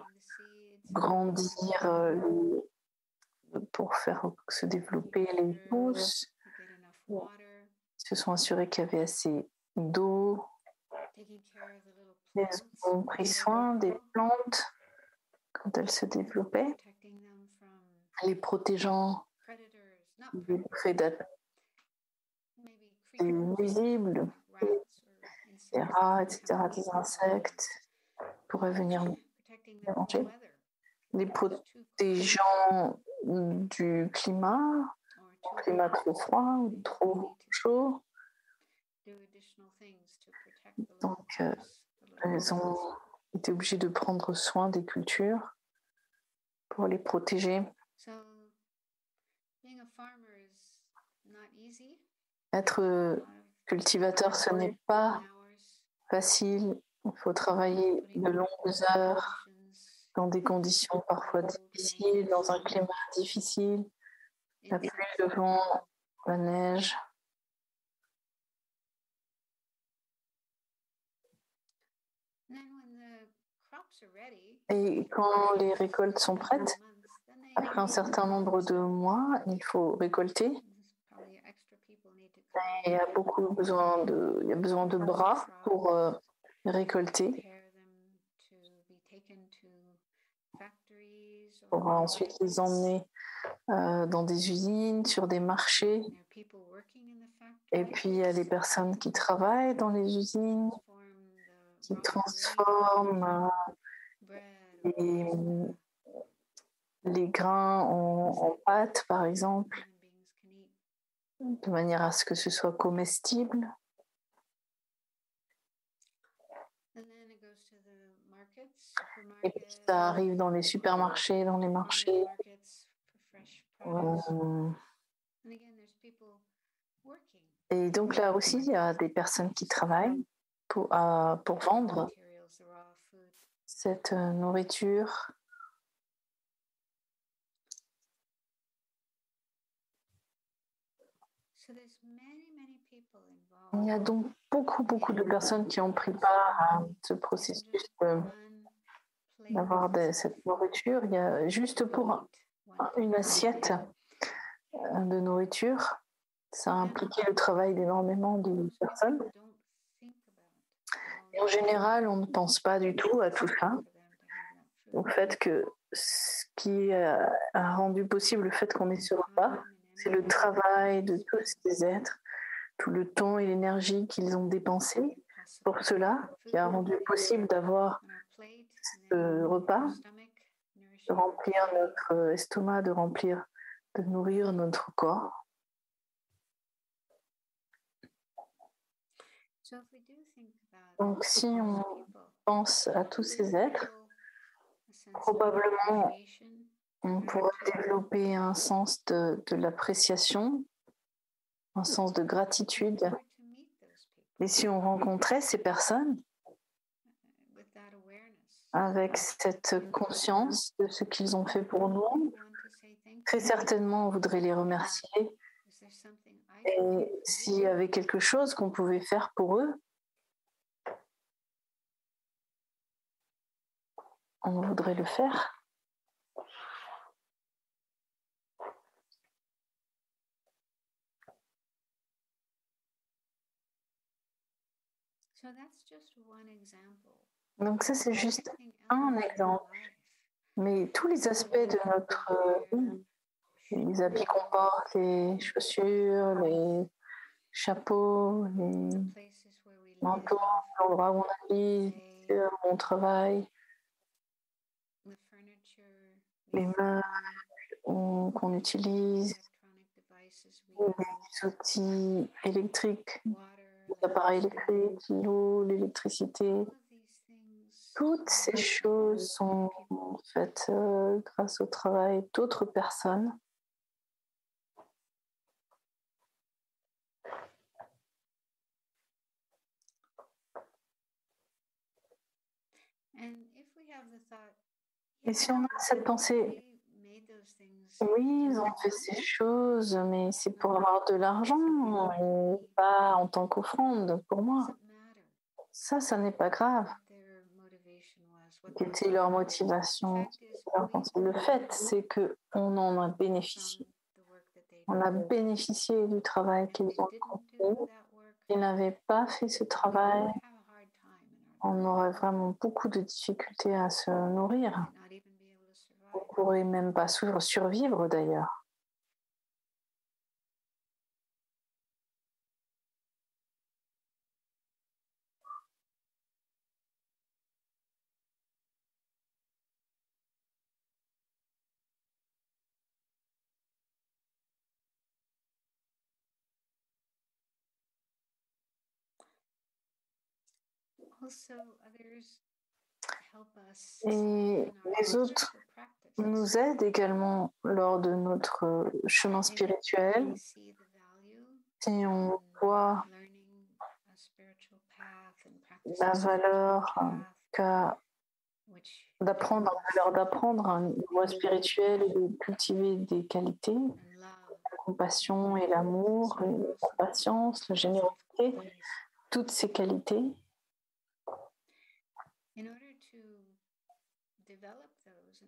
grandir, pour faire se développer les pousses. Ils se sont assurés qu'il y avait assez d'eau. Ils ont pris soin des plantes quand elles se développaient, les protégeant des prédateurs nuisibles, des rats, etc., des insectes pourraient venir les manger, les protégeant du climat trop froid ou trop chaud. Donc, ils ont été obligés de prendre soin des cultures pour les protéger. Être cultivateur, ce n'est pas facile. Il faut travailler de longues heures dans des conditions parfois difficiles, dans un climat difficile, la pluie, le vent, la neige. Et quand les récoltes sont prêtes, après un certain nombre de mois, il faut récolter. Il y a besoin de bras pour récolter, pour ensuite les emmener dans des usines, sur des marchés. Et puis il y a les personnes qui travaillent dans les usines, qui transforment les grains en pâte, par exemple, de manière à ce que ce soit comestible. Et puis ça arrive dans les supermarchés, dans les marchés. Et donc là aussi, il y a des personnes qui travaillent pour vendre cette nourriture. Il y a donc beaucoup de personnes qui ont pris part à ce processus d'avoir cette nourriture. Il y a juste pour une assiette de nourriture, ça a impliqué le travail d'énormément de personnes. Et en général, on ne pense pas du tout à tout ça, au fait que ce qui a rendu possible le fait qu'on ait ce repas, c'est le travail de tous ces êtres, tout le temps et l'énergie qu'ils ont dépensé pour cela, qui a rendu possible d'avoir ce repas, de remplir notre estomac, de nourrir notre corps. Donc si on pense à tous ces êtres, probablement on pourrait développer un sens de l'appréciation un sens de gratitude. Et si on rencontrait ces personnes avec cette conscience de ce qu'ils ont fait pour nous, très certainement on voudrait les remercier. Et s'il y avait quelque chose qu'on pouvait faire pour eux, on voudrait le faire. Donc ça, c'est juste un exemple. Mais tous les aspects de notre vie, les habits qu'on porte, les chaussures, les chapeaux, les manteaux, l'endroit où on habite, où on travaille, les meubles qu'on utilise, les outils électriques, les appareils électriques, l'eau, l'électricité. Toutes ces choses sont faites grâce au travail d'autres personnes. Et si on a cette pensée, oui, ils ont fait ces choses, mais c'est pour avoir de l'argent, et pas en tant qu'offrande pour moi. Ça n'est pas grave. Quelle était leur motivation, leur pensée. Le fait, c'est qu'on en a bénéficié. On a bénéficié du travail qu'ils ont accompli. S'ils n'avaient pas fait ce travail, on aurait vraiment beaucoup de difficultés à se nourrir. On ne pourrait même pas survivre d'ailleurs. Et les autres nous aident également lors de notre chemin spirituel. Si on voit la valeur qu'a d'apprendre une voie spirituelle et de cultiver des qualités, la compassion et l'amour, la patience, la générosité, toutes ces qualités.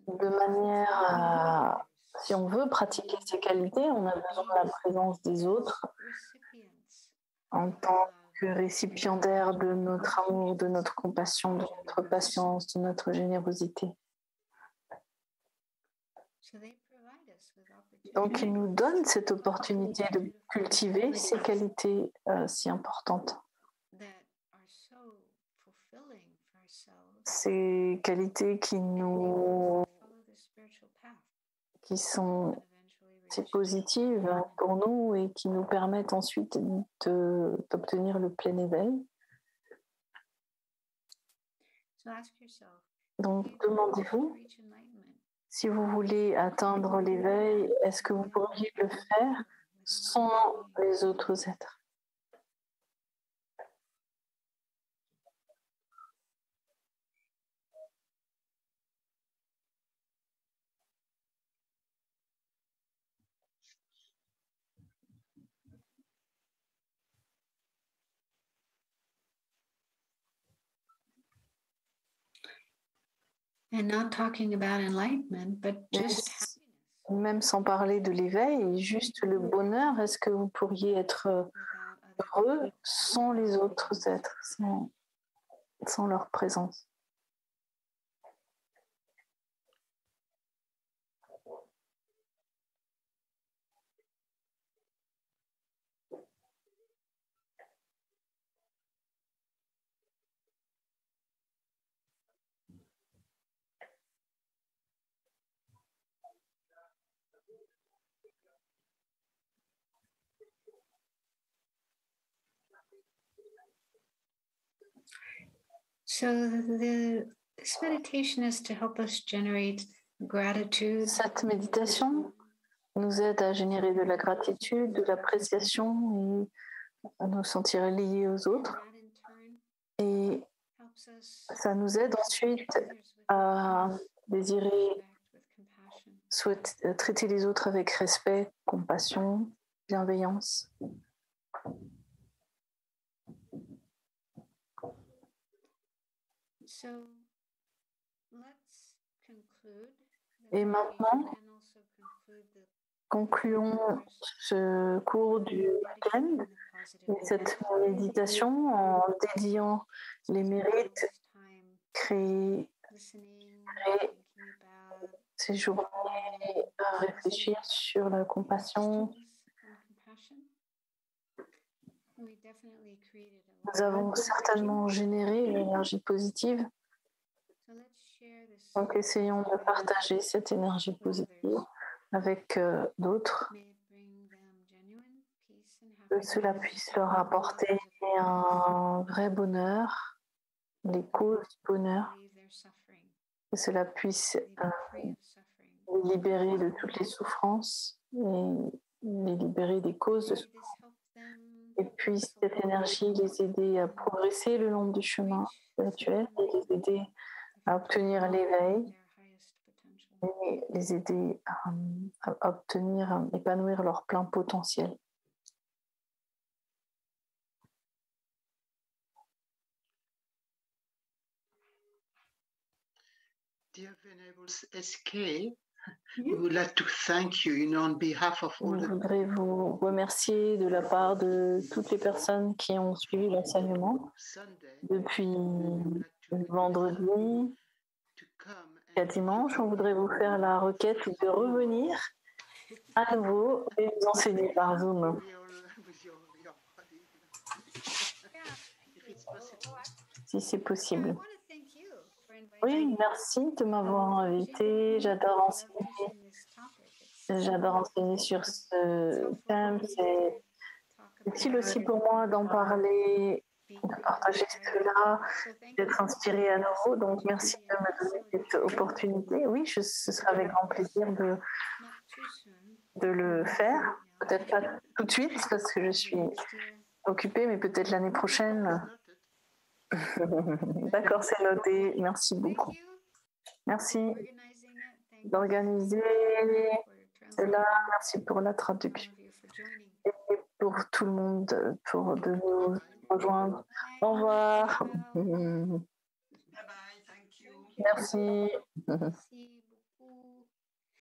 De manière à, si on veut pratiquer ces qualités, on a besoin de la présence des autres en tant que récipiendaire de notre amour, de notre compassion, de notre patience, de notre générosité. Donc, ils nous donnent cette opportunité de cultiver ces qualités si importantes. Ces qualités qui sont si positives pour nous et qui nous permettent ensuite d'obtenir le plein éveil. Donc, demandez-vous, si vous voulez atteindre l'éveil, est-ce que vous pourriez le faire sans les autres êtres? And not talking about enlightenment, but just même sans parler de l'éveil, juste le bonheur, est-ce que vous pourriez être heureux sans les autres êtres, sans leur présence? So this meditation is to help us generate gratitude. Cette méditation nous aide à générer de la gratitude, de l'appréciation et à nous sentir liés aux autres. Et ça nous aide ensuite à désirer traiter les autres avec respect, compassion, bienveillance. Et maintenant, concluons ce cours du week-end et cette méditation en dédiant les mérites créés ces journées à réfléchir sur la compassion. Nous avons certainement généré l'énergie positive. Donc, essayons de partager cette énergie positive avec d'autres, que cela puisse leur apporter un vrai bonheur, les causes du bonheur, que cela puisse les libérer de toutes les souffrances et les libérer des causes de souffrance. Et puis cette énergie les aider à progresser le long du chemin spirituel et les aider à obtenir l'éveil et les aider à épanouir leur plein potentiel. Dear Venerable SK, we would like to thank you, on behalf of all Je voudrais vous remercier de la part de toutes les personnes qui ont suivi l'enseignement depuis vendredi à dimanche. On voudrait vous faire la requête de revenir à nouveau et nous enseigner par Zoom. Si c'est possible. Oui, merci de m'avoir invité. J'adore enseigner sur ce thème. C'est utile aussi pour moi d'en parler, de partager cela, d'être inspirée à nouveau. Donc, merci de me donner cette opportunité. Oui, ce sera avec grand plaisir de le faire. Peut-être pas tout de suite parce que je suis occupée, mais peut-être l'année prochaine. D'accord, c'est noté. Merci beaucoup. Merci d'organiser cela. Merci pour la traduction et pour tout le monde de nous rejoindre. Au revoir. Bye bye, thank you. Merci.